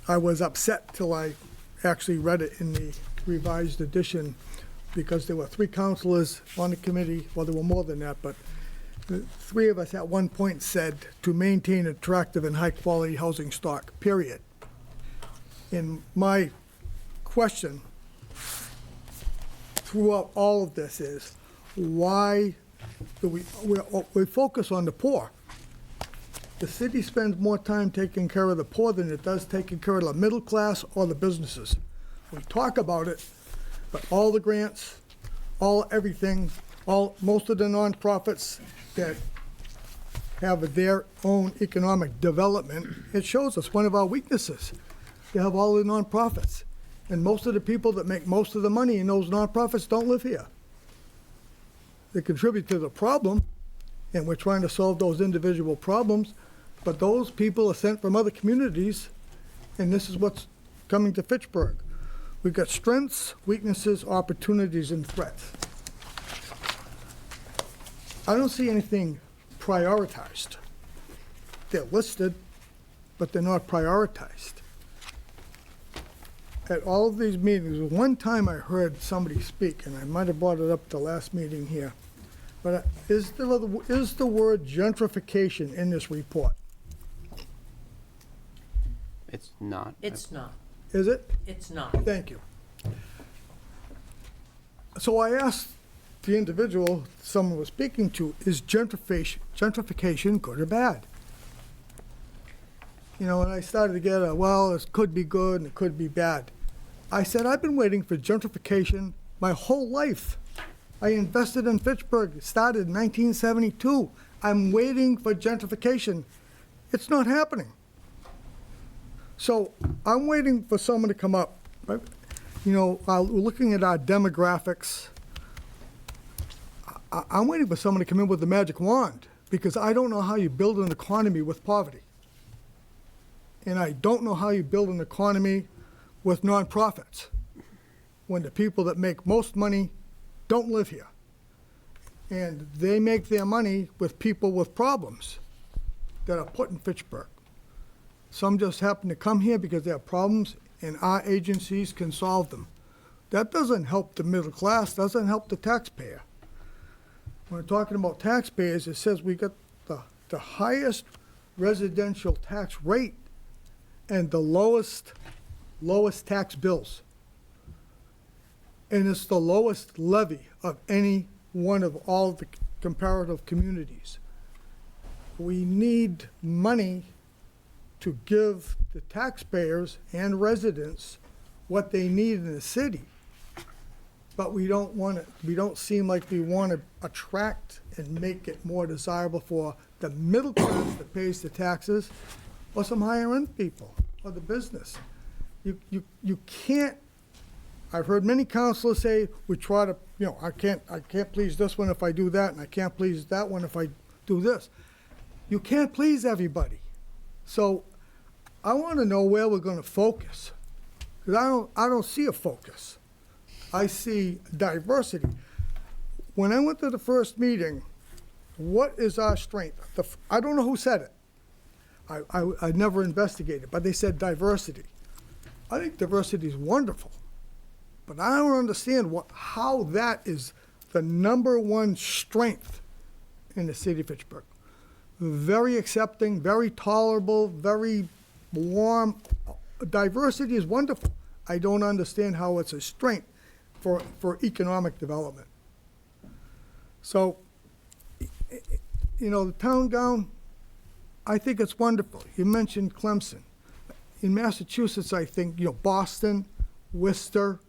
I was upset till I actually read it in the revised edition, because there were 3 councilors on the committee, well, there were more than that, but the 3 of us at one point said to maintain attractive and high-quality housing stock, period. And my question throughout all of this is, why do we focus on the poor? The city spends more time taking care of the poor than it does taking care of the middle class or the businesses. We talk about it, but all the grants, everything, most of the nonprofits that have their own economic development, it shows us one of our weaknesses. You have all the nonprofits, and most of the people that make most of the money in those nonprofits don't live here. They contribute to the problem, and we're trying to solve those individual problems, but those people are sent from other communities, and this is what's coming to Fitchburg. We've got strengths, weaknesses, opportunities, and threats. I don't see anything prioritized. They're listed, but they're not prioritized. At all of these meetings, one time I heard somebody speak, and I might have brought it up at the last meeting here, but is the word gentrification in this report? It's not. It's not. Is it? It's not. Thank you. So I asked the individual someone was speaking to, is gentrification good or bad? You know, and I started to get well, it could be good and it could be bad. I said, I've been waiting for gentrification my whole life. I invested in Fitchburg, it started in 1972. I'm waiting for gentrification. It's not happening. So I'm waiting for someone to come up. Right? You know, we're looking at our demographics. I'm waiting for someone to come in with the magic wand because I don't know how you build an economy with poverty. And I don't know how you build an economy with nonprofits when the people that make most money don't live here. And they make their money with people with problems that are put in Fitchburg. Some just happen to come here because they have problems and our agencies can solve them. That doesn't help the middle class, doesn't help the taxpayer. When we're talking about taxpayers, it says we got the highest residential tax rate and the lowest tax bills. And it's the lowest levy of any one of all the comparative communities. We need money to give the taxpayers and residents what they need in the city. But we don't seem like we want to attract and make it more desirable for the middle class that pays the taxes or some higher end people or the business. You can't, I've heard many councilors say, we try to, you know, I can't please this one if I do that, and I can't please that one if I do this. You can't please everybody. So I want to know where we're going to focus, because I don't see a focus. I see diversity. When I went to the first meeting, what is our strength? I don't know who said it. I never investigated, but they said diversity. I think diversity is wonderful, but I don't understand how that is the number one strength in the city of Fitchburg. Very accepting, very tolerable, very warm. Diversity is wonderful. I don't understand how it's a strength for economic development. So, you know, the town gown, I think it's wonderful. You mentioned Clemson. In Massachusetts, I think, you know, Boston, Worcester,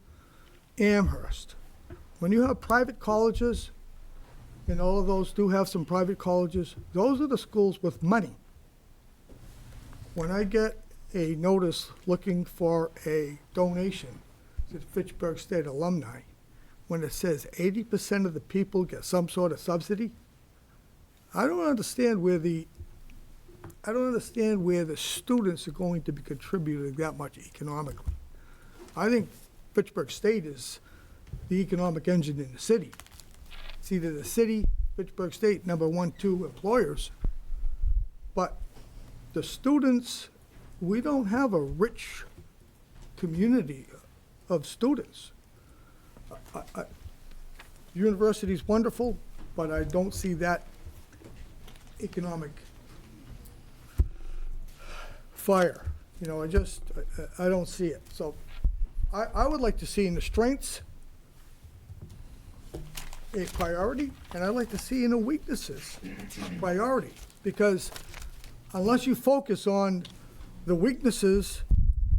Amherst. When you have private colleges, and all of those do have some private colleges, those are the schools with money. When I get a notice looking for a donation to the Fitchburg State alumni, when it says 80% of the people get some sort of subsidy, I don't understand where the students are going to be contributing that much economically. I think Fitchburg State is the economic engine in the city. It's either the city, Fitchburg State, number 1, 2 employers, but the students, we don't have a rich community of students. University's wonderful, but I don't see that economic fire. You know, I don't see it. So I would like to see in the strengths a priority, and I'd like to see in the weaknesses a priority, because unless you focus on the weaknesses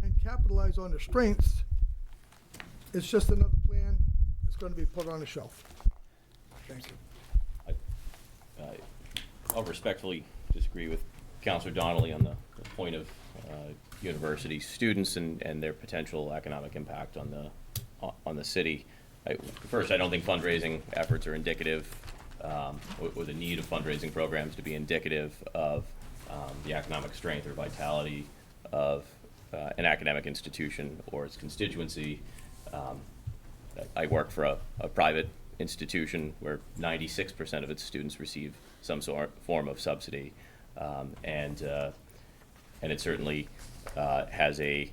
and capitalize on the strengths, it's just another plan that's going to be put on the shelf. Thank you. I'll respectfully disagree with Councilor Donnelly on the point of university students and their potential economic impact on the city. First, I don't think fundraising efforts are indicative, or the need of fundraising programs to be indicative of the economic strength or vitality of an academic institution or its constituency. I work for a private institution where 96% of its students receive some form of subsidy, and it certainly has a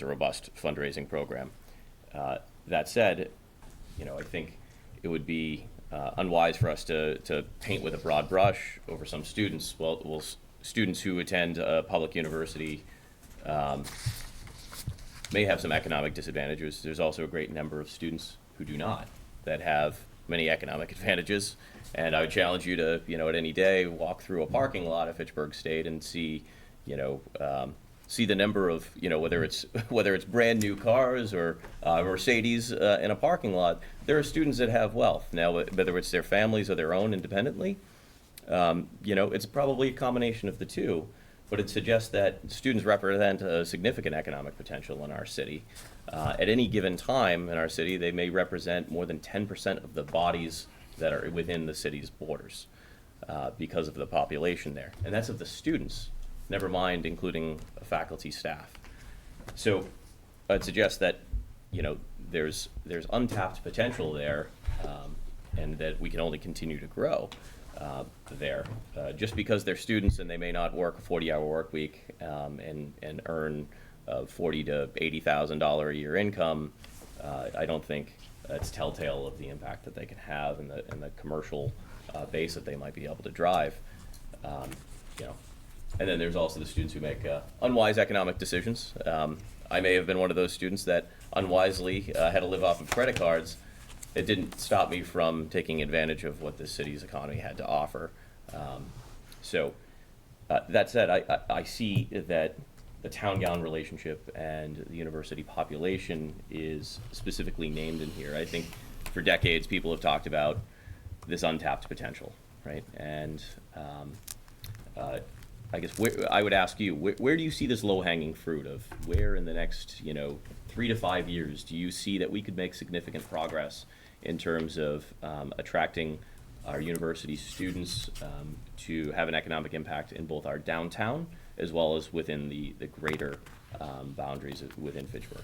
robust fundraising program. That said, you know, I think it would be unwise for us to paint with a broad brush over some students. Well, students who attend a public university may have some economic disadvantages. There's also a great number of students who do not, that have many economic advantages. And I would challenge you to, you know, at any day, walk through a parking lot at Fitchburg State and see, see the number of, whether it's brand new cars or Mercedes in a parking lot. There are students that have wealth. Now, whether it's their families or their own independently, it's probably a combination of the two, but it suggests that students represent a significant economic potential in our city. At any given time in our city, they may represent more than 10% of the bodies that are within the city's borders because of the population there. And that's of the students, never mind including faculty staff. So I'd suggest that, there's untapped potential there, and that we can only continue to grow there. Just because they're students and they may not work a 40-hour work week and earn $40,000 to $80,000 a year income, I don't think it's telltale of the impact that they can have and the commercial base that they might be able to drive. And then there's also the students who make unwise economic decisions. I may have been one of those students that unwisely had to live off of credit cards. It didn't stop me from taking advantage of what the city's economy had to offer. That said, I see that the town-gown relationship and the university population is specifically named in here. I think for decades people have talked about this untapped potential, right? And I guess I would ask you, where do you see this low-hanging fruit of where in the next 3 to 5 years do you see that we could make significant progress in terms of attracting our university students to have an economic impact in both our downtown as well as within the greater boundaries within Fitchburg?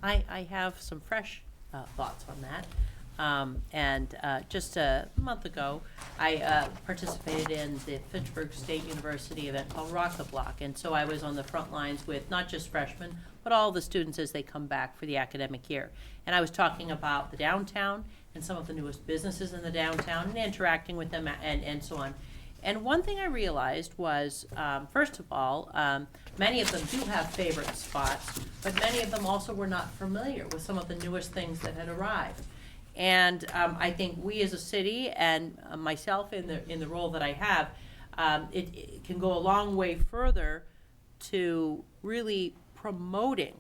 I have some fresh thoughts on that. Just a month ago, I participated in the Fitchburg State University event called Rock the Block. And so I was on the front lines with not just freshmen, but all the students as they come back for the academic year. And I was talking about the downtown and some of the newest businesses in the downtown and interacting with them and so on. And one thing I realized was, first of all, many of them do have favorite spots, but many of them also were not familiar with some of the newest things that had arrived. And I think we as a city and myself in the role that I have, it can go a long way further to really promoting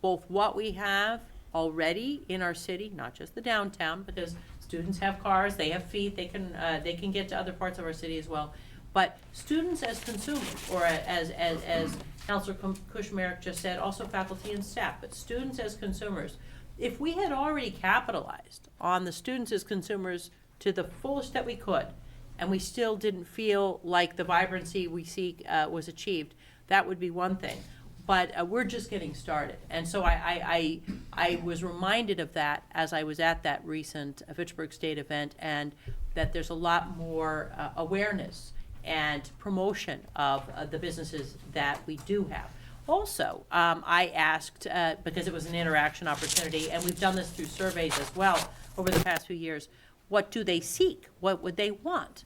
both what we have already in our city, not just the downtown, because students have cars, they have feet, they can get to other parts of our city as well. But students as consumers, or as Councilor Kushmarek just said, also faculty and staff, but students as consumers. If we had already capitalized on the students as consumers to the fullest that we could, and we still didn't feel like the vibrancy we seek was achieved, that would be one thing. But we're just getting started. And so I was reminded of that as I was at that recent Fitchburg State event, and that there's a lot more awareness and promotion of the businesses that we do have. Also, I asked, because it was an interaction opportunity, and we've done this through surveys as well over the past few years, what do they seek? What would they want?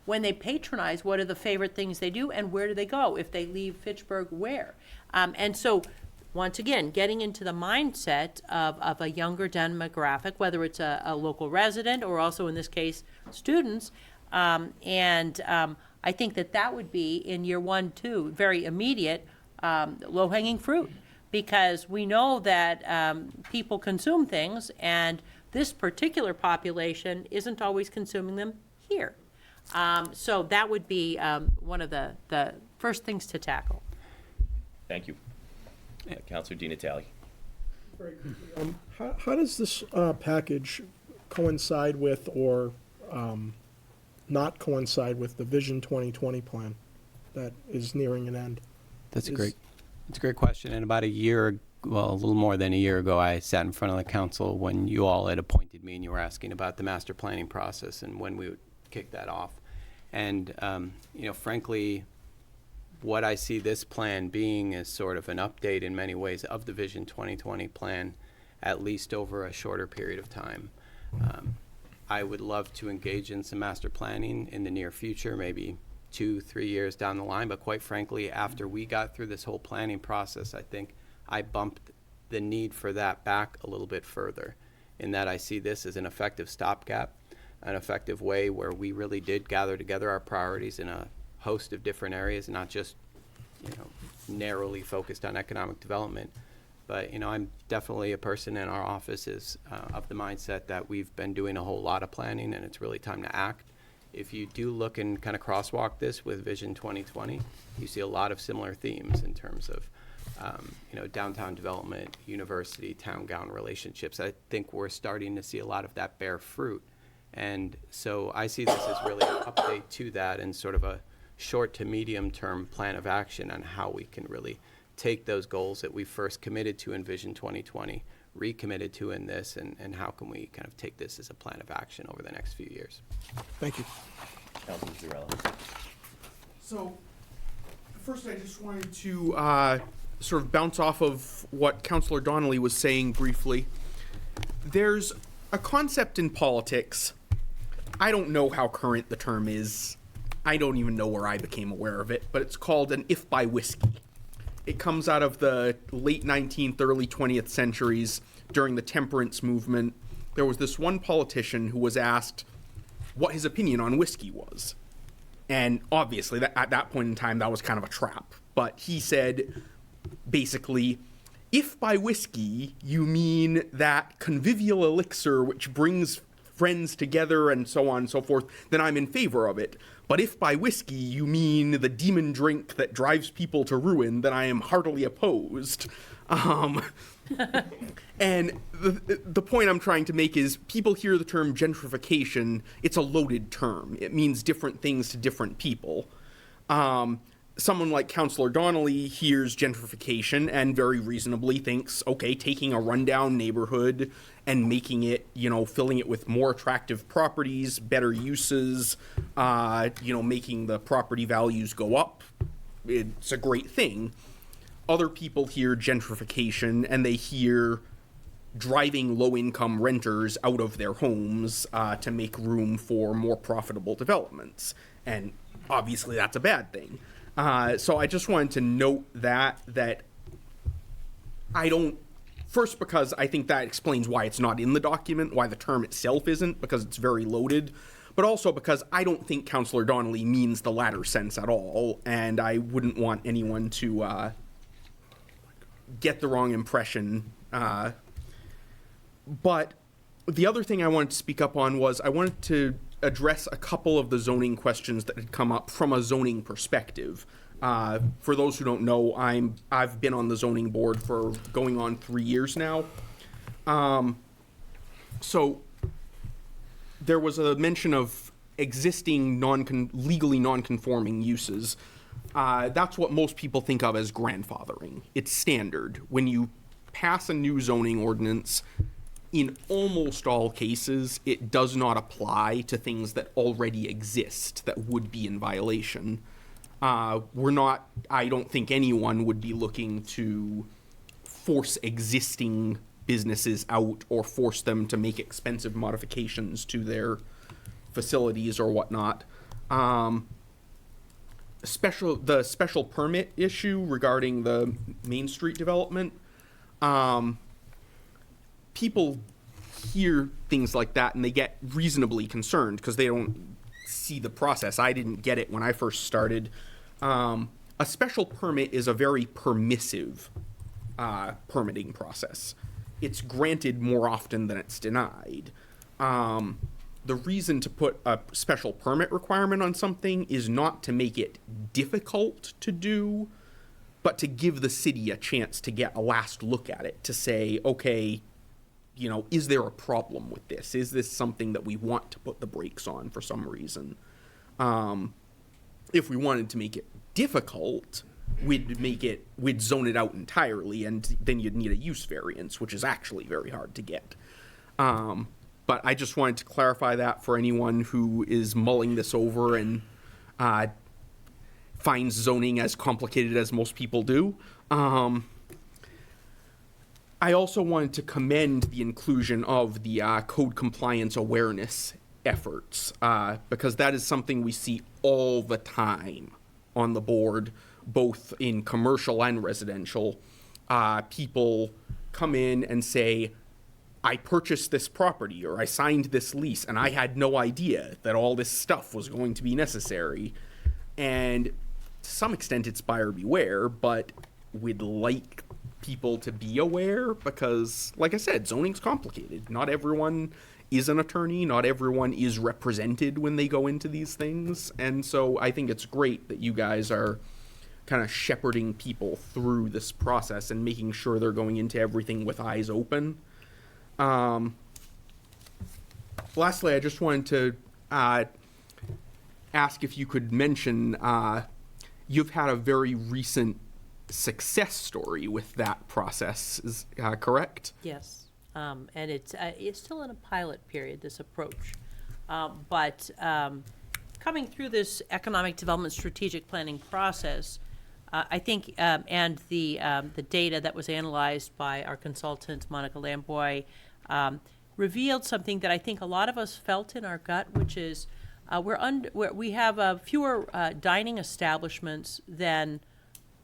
When they patronize, what are the favorite things they do, and where do they go? If they leave Fitchburg, where? And so, once again, getting into the mindset of a younger demographic, whether it's a local resident or also, in this case, students, I think that would be, in year 1, 2, very immediate, low-hanging fruit, because we know that people consume things, and this particular population isn't always consuming them here. So that would be one of the first things to tackle. Thank you. Councilor Di Natale. Very quickly, how does this package coincide with or not coincide with the Vision 2020 plan that is nearing an end? That's a great question. And about a little more than a year ago, I sat in front of the council when you all had appointed me and you were asking about the master planning process and when we would kick that off. And, frankly, what I see this plan being is sort of an update in many ways of the Vision 2020 plan, at least over a shorter period of time. I would love to engage in some master planning in the near future, maybe 2-3 years down the line, but quite frankly, after we got through this whole planning process, I think I bumped the need for that back a little bit further, in that I see this as an effective stopgap, an effective way where we really did gather together our priorities in a host of different areas, not just narrowly focused on economic development. But, I'm definitely a person in our office is of the mindset that we've been doing a whole lot of planning and it's really time to act. If you do look and kind of crosswalk this with Vision 2020, you see a lot of similar themes in terms of, downtown development, university, town-gown relationships. I think we're starting to see a lot of that bear fruit. And so I see this as really an update to that and sort of a short to medium-term plan of action on how we can really take those goals that we first committed to in Vision 2020, recommitted to in this, and how can we kind of take this as a plan of action over the next few years. Thank you. Councilman Zarella. So, first I just wanted to sort of bounce off of what Councillor Donnelly was saying briefly. There's a concept in politics, I don't know how current the term is, I don't even know where I became aware of it, but it's called an if-by whiskey. It comes out of the late 19th, early 20th centuries during the temperance movement. There was this one politician who was asked what his opinion on whiskey was. And obviously, at that point in time, that was kind of a trap. But he said, basically, if by whiskey you mean that convivial elixir which brings friends together and so on and so forth, then I'm in favor of it. But if by whiskey you mean the demon drink that drives people to ruin, then I am heartily opposed. And the point I'm trying to make is people hear the term gentrification, it's a loaded term. It means different things to different people. Someone like Councillor Donnelly hears gentrification and very reasonably thinks, okay, taking a rundown neighborhood and making it, filling it with more attractive properties, better uses, making the property values go up, it's a great thing. Other people hear gentrification and they hear driving low-income renters out of their homes to make room for more profitable developments. And obviously that's a bad thing. So I just wanted to note that I don't, first because I think that explains why it's not in the document, why the term itself isn't, because it's very loaded, but also because I don't think Councillor Donnelly means the latter sense at all, and I wouldn't want anyone to get the wrong impression. But the other thing I wanted to speak up on was I wanted to address a couple of the zoning questions that had come up from a zoning perspective. For those who don't know, I've been on the zoning board for going on 3 years now. So there was a mention of existing legally non-conforming uses. That's what most people think of as grandfathering. It's standard. When you pass a new zoning ordinance, in almost all cases, it does not apply to things that already exist that would be in violation. I don't think anyone would be looking to force existing businesses out or force them to make expensive modifications to their facilities or whatnot. The special permit issue regarding the Main Street development, people hear things like that and they get reasonably concerned because they don't see the process. I didn't get it when I first started. A special permit is a very permissive permitting process. It's granted more often than it's denied. The reason to put a special permit requirement on something is not to make it difficult to do, but to give the city a chance to get a last look at it, to say, okay, is there a problem with this? Is this something that we want to put the brakes on for some reason? If we wanted to make it difficult, we'd zone it out entirely, and then you'd need a use variance, which is actually very hard to get. But I just wanted to clarify that for anyone who is mulling this over and finds zoning as complicated as most people do. I also wanted to commend the inclusion of the code compliance awareness efforts, because that is something we see all the time on the board, both in commercial and residential. People come in and say, I purchased this property or I signed this lease and I had no idea that all this stuff was going to be necessary. And to some extent it's buyer beware, but we'd like people to be aware because, like I said, zoning's complicated. Not everyone is an attorney, not everyone is represented when they go into these things, and so I think it's great that you guys are kind of shepherding people through this process and making sure they're going into everything with eyes open. Lastly, I just wanted to ask if you could mention, you've had a very recent success story with that process, is correct? Yes, and it's still in a pilot period, this approach. But coming through this economic development strategic planning process, I think, and the data that was analyzed by our consultant, Monica Lamboy, revealed something that I think a lot of us felt in our gut, which is we have fewer dining establishments than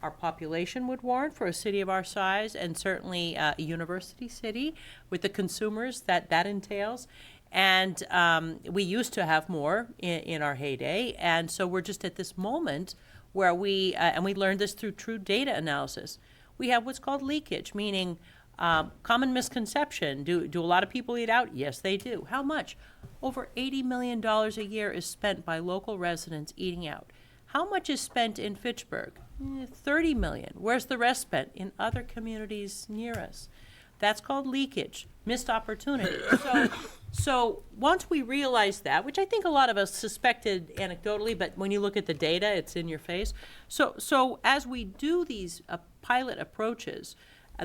our population would warrant for a city of our size, and certainly a university city with the consumers that entails. And we used to have more in our heyday, and so we're just at this moment where and we learned this through true data analysis, we have what's called leakage, meaning common misconception. Do a lot of people eat out? Yes, they do. How much? Over $80 million a year is spent by local residents eating out. How much is spent in Fitchburg? 30 million. Where's the rest spent? In other communities near us. That's called leakage, missed opportunity. So once we realized that, which I think a lot of us suspected anecdotally, but when you look at the data, it's in your face. So as we do these pilot approaches,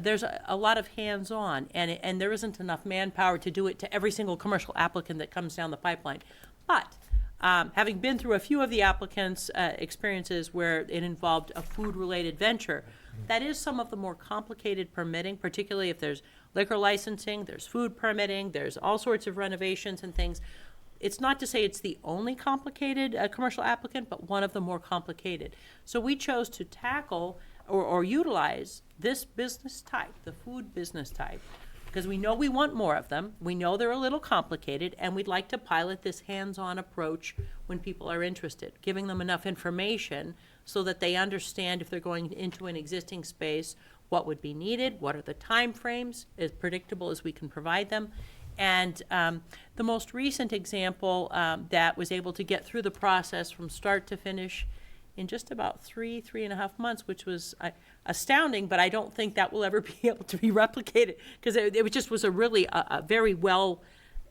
there's a lot of hands-on, and there isn't enough manpower to do it to every single commercial applicant that comes down the pipeline. But having been through a few of the applicants' experiences where it involved a food-related venture, that is some of the more complicated permitting, particularly if there's liquor licensing, there's food permitting, there's all sorts of renovations and things. It's not to say it's the only complicated commercial applicant, but one of the more complicated. So we chose to tackle or utilize this business type, the food business type, because we know we want more of them. We know they're a little complicated, and we'd like to pilot this hands-on approach when people are interested, giving them enough information so that they understand if they're going into an existing space, what would be needed, what are the time frames, as predictable as we can provide them. And the most recent example that was able to get through the process from start to finish in just about 3.5 months, which was astounding, but I don't think that will ever be able to be replicated, because it was a really a very well,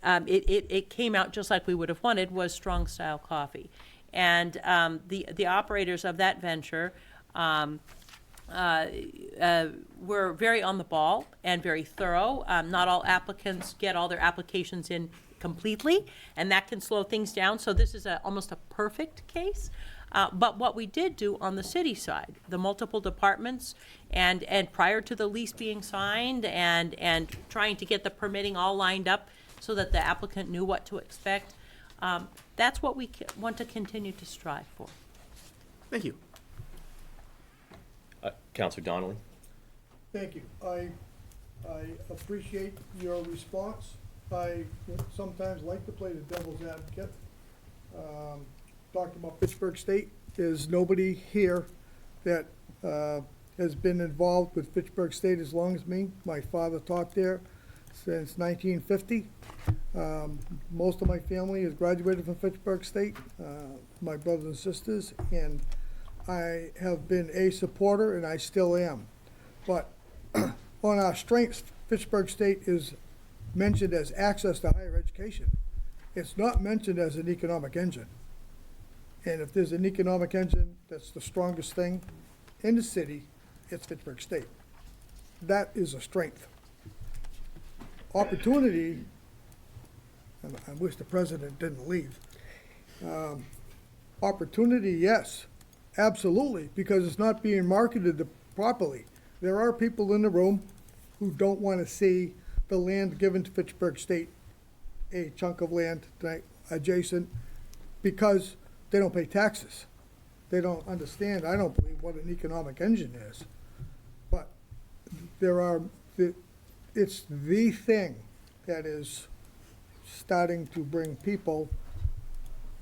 it came out just like we would have wanted, was Strong Style Coffee. And the operators of that venture were very on the ball and very thorough. Not all applicants get all their applications in completely, and that can slow things down. So this is almost a perfect case. But what we did do on the city side, the multiple departments, and prior to the lease being signed, and trying to get the permitting all lined up so that the applicant knew what to expect, that's what we want to continue to strive for. Thank you. Councilor Donnelly? Thank you. I appreciate your response. I sometimes like to play the devil's advocate. Talking about Fitchburg State, there's nobody here that has been involved with Fitchburg State as long as me. My father taught there since 1950. Most of my family has graduated from Fitchburg State, my brothers and sisters, and I have been a supporter, and I still am. But on our strengths, Fitchburg State is mentioned as access to higher education. It's not mentioned as an economic engine. And if there's an economic engine that's the strongest thing in the city, it's Fitchburg State. That is a strength. Opportunity, and I wish the president didn't leave. Opportunity, yes, absolutely, because it's not being marketed properly. There are people in the room who don't want to see the land given to Fitchburg State, a chunk of land adjacent, because they don't pay taxes. They don't understand, I don't believe, what an economic engine is. But it's the thing that is starting to bring people,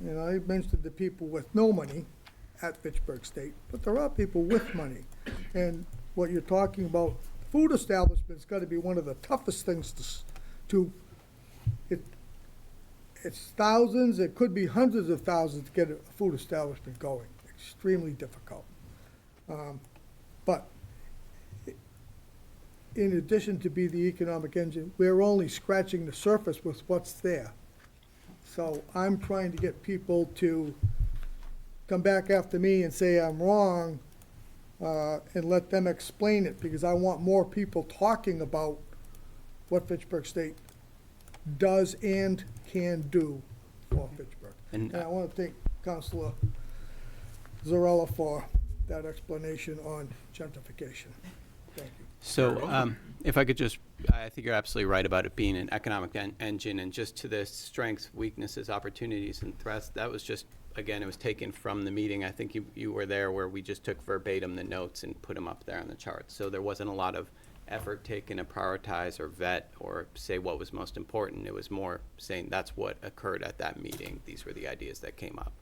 I mentioned the people with no money, at Fitchburg State, but there are people with money. And what you're talking about, food establishment's gotta be one of the toughest things it's thousands, it could be hundreds of thousands to get a food establishment going, extremely difficult. But in addition to be the economic engine, we're only scratching the surface with what's there. So I'm trying to get people to come back after me and say I'm wrong, and let them explain it, because I want more people talking about what Fitchburg State does and can do for Fitchburg. And- And I want to thank Councilor Zarella for that explanation on gentrification. Thank you. So, if I could just, I think you're absolutely right about it being an economic engine, and just to the strengths, weaknesses, opportunities, and threats, that was just, again, it was taken from the meeting. I think you were there, where we just took verbatim the notes and put them up there on the chart. So there wasn't a lot of effort taken to prioritize or vet or say what was most important. It was more saying that's what occurred at that meeting. These were the ideas that came up.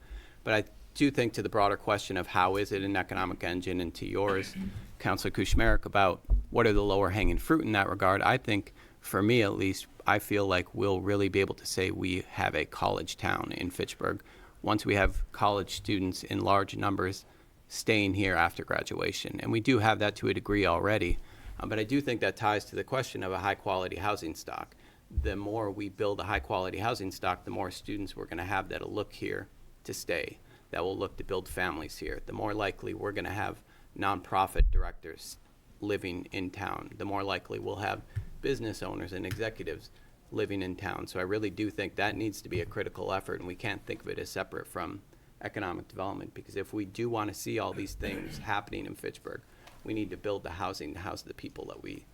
But I do think, to the broader question of how is it an economic engine, and to yours, Councilor Kuchmarek, about what are the lower hanging fruit in that regard, I think, for me at least, I feel like we'll really be able to say we have a college town in Fitchburg once we have college students in large numbers staying here after graduation. And we do have that to a degree already. But I do think that ties to the question of a high-quality housing stock. The more we build a high-quality housing stock, the more students we're going to have that'll look here to stay, that will look to build families here. The more likely we're going to have nonprofit directors living in town. The more likely we'll have business owners and executives living in town. So I really do think that needs to be a critical effort, and we can't think of it as separate from economic development, because if we do want to see all these things happening in Fitchburg, we need to build the housing to house the people that we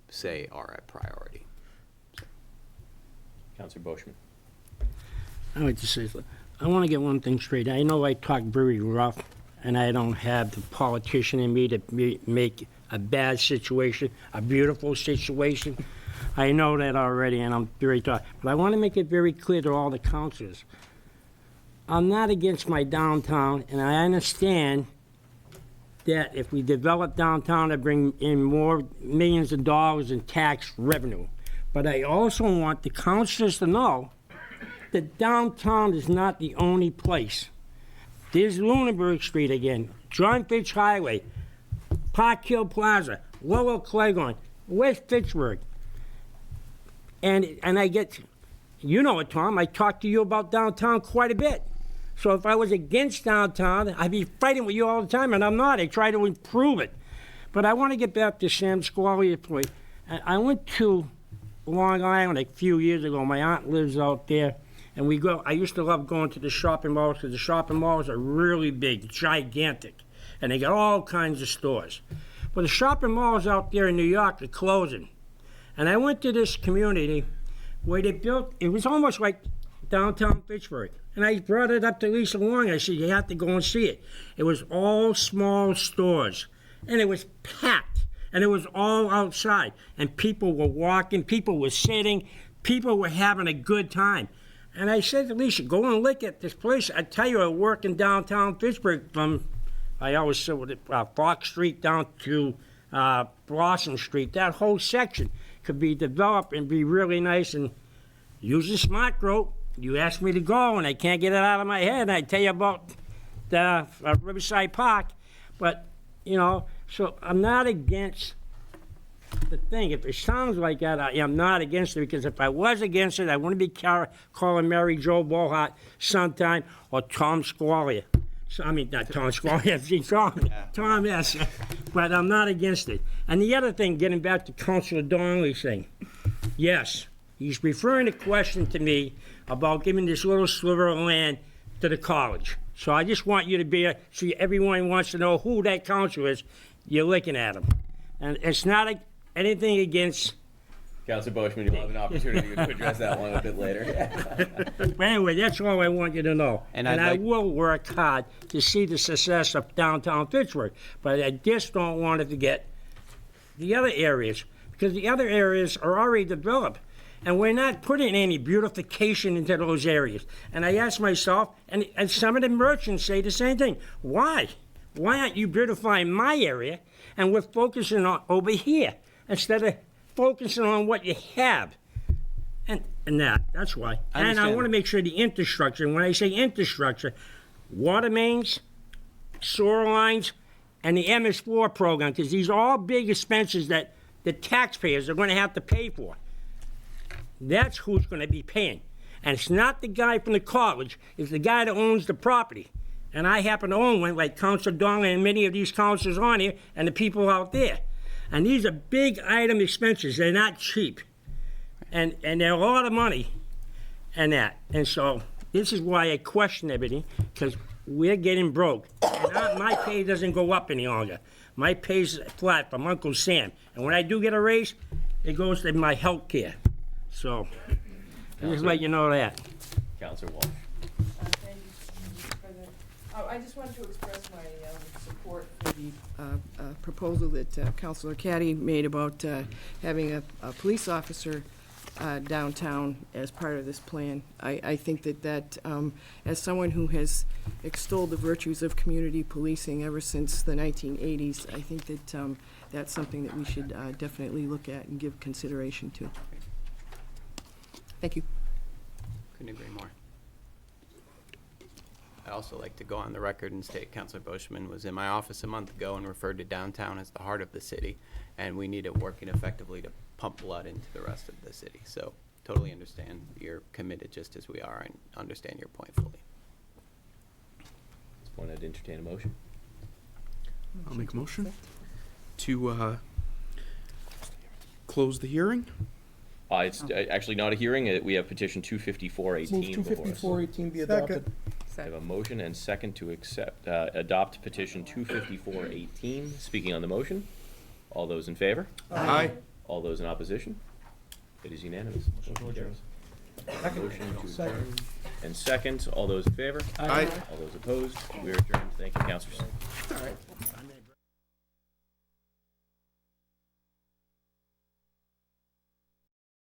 say are a priority. Counselor Boishman. I like to say, I want to get one thing straight. I know I talk very rough, and I don't have the politician in me to make a bad situation a beautiful situation. I know that already, and I'm very tough. But I want to make it very clear to all the councilors. I'm not against my downtown, and I understand that if we develop downtown, it bring in more millions of dollars in tax revenue. But I also want the councilors to know that downtown is not the only place. There's Lunenburg Street again, John Fitch Highway, Park Hill Plaza, Lower Cleghorn, West Fitchburg. And I get, you know it, Tom, I talk to you about downtown quite a bit. So if I was against downtown, I'd be fighting with you all the time, and I'm not. I try to improve it. But I want to get back to Sam Squalia's point. I went to Long Island a few years ago. My aunt lives out there, and we go. I used to love going to the shopping malls, because the shopping malls are really big, gigantic, and they got all kinds of stores. But the shopping malls out there in New York are closing. And I went to this community where they built, it was almost like downtown Fitchburg. And I brought it up to Lisa Long. I said, you have to go and see it. It was all small stores. And it was packed. And it was all outside. And people were walking, people were sitting, people were having a good time. And I said to Lisa, go and look at this place. I tell you, I work in downtown Fitchburg from, I always said, Fox Street down to Blossom Street. That whole section could be developed and be really nice, and use a smart growth. You asked me to go, and I can't get it out of my head. And I tell you about the Riverside Park, but you know, so I'm not against the thing. If it sounds like that, I am not against it, because if I was against it, I wouldn't be calling Mary Jo Bohart sometime, or Tom Squalia. So, I mean, not Tom Squalia, Tom, yes, but I'm not against it. And the other thing, getting back to Councilor Donnelly's thing, yes, he's referring a question to me about giving this little sliver of land to the college. So I just want you to be, so everyone wants to know who that council is, you're looking at him. And it's not anything against... Councilor Boishman, you'll have an opportunity to address that one a bit later. But anyway, that's all I want you to know. And I will work hard to see the success of downtown Fitchburg. But I just don't want to forget the other areas, because the other areas are already developed. And we're not putting any beautification into those areas. And I ask myself, and some of the merchants say the same thing, why? Why aren't you beautifying my area and we're focusing on over here instead of focusing on what you have? And that's why. I And I understand. want to make sure the infrastructure, and when I say infrastructure, water mains, sewer lines, and the MS4 program, because these are all big expenses that the taxpayers are going to have to pay for. That's who's going to be paying. And it's not the guy from the college, it's the guy that owns the property. And I happen to own one, like Councilor Donnelly and many of these councilors on here, and the people out there. And these are big item expenses, they're not cheap. And they're a lot of money and that. And so this is why I question everything, because we're getting broke. And my pay doesn't go up any longer. My pay's flat from Uncle Sam. And when I do get a raise, it goes to my health care. So, just let you know that. Counselor Walsh. Thank you, Mr. President. I just wanted to express my support for the proposal that Councilor Caddy made about having a police officer downtown as part of this plan. I think that as someone who has extolled the virtues of community policing ever since the 1980s, I think that that's something that we should definitely look at and give consideration to. Thank you. Couldn't agree more. I'd also like to go on the record and state Councilor Boschman was in my office a month ago and referred to downtown as the heart of the city, and we need it working effectively to pump blood into the rest of the city. So totally understand you're committed just as we are and understand your point fully. Just wanted to entertain a motion. I'll make a motion to close the hearing. It's actually not a hearing. We have petition 254-18 Move before us. 254-18 be adopted. I have a motion and second to adopt petition 254-18. Speaking on the motion, all those in favor? Aye. All those in opposition? It is unanimous. Motion adjourns. Motion to adjourn. And second, all those in favor? Aye. All those opposed? We are adjourned. Thank you, councilors.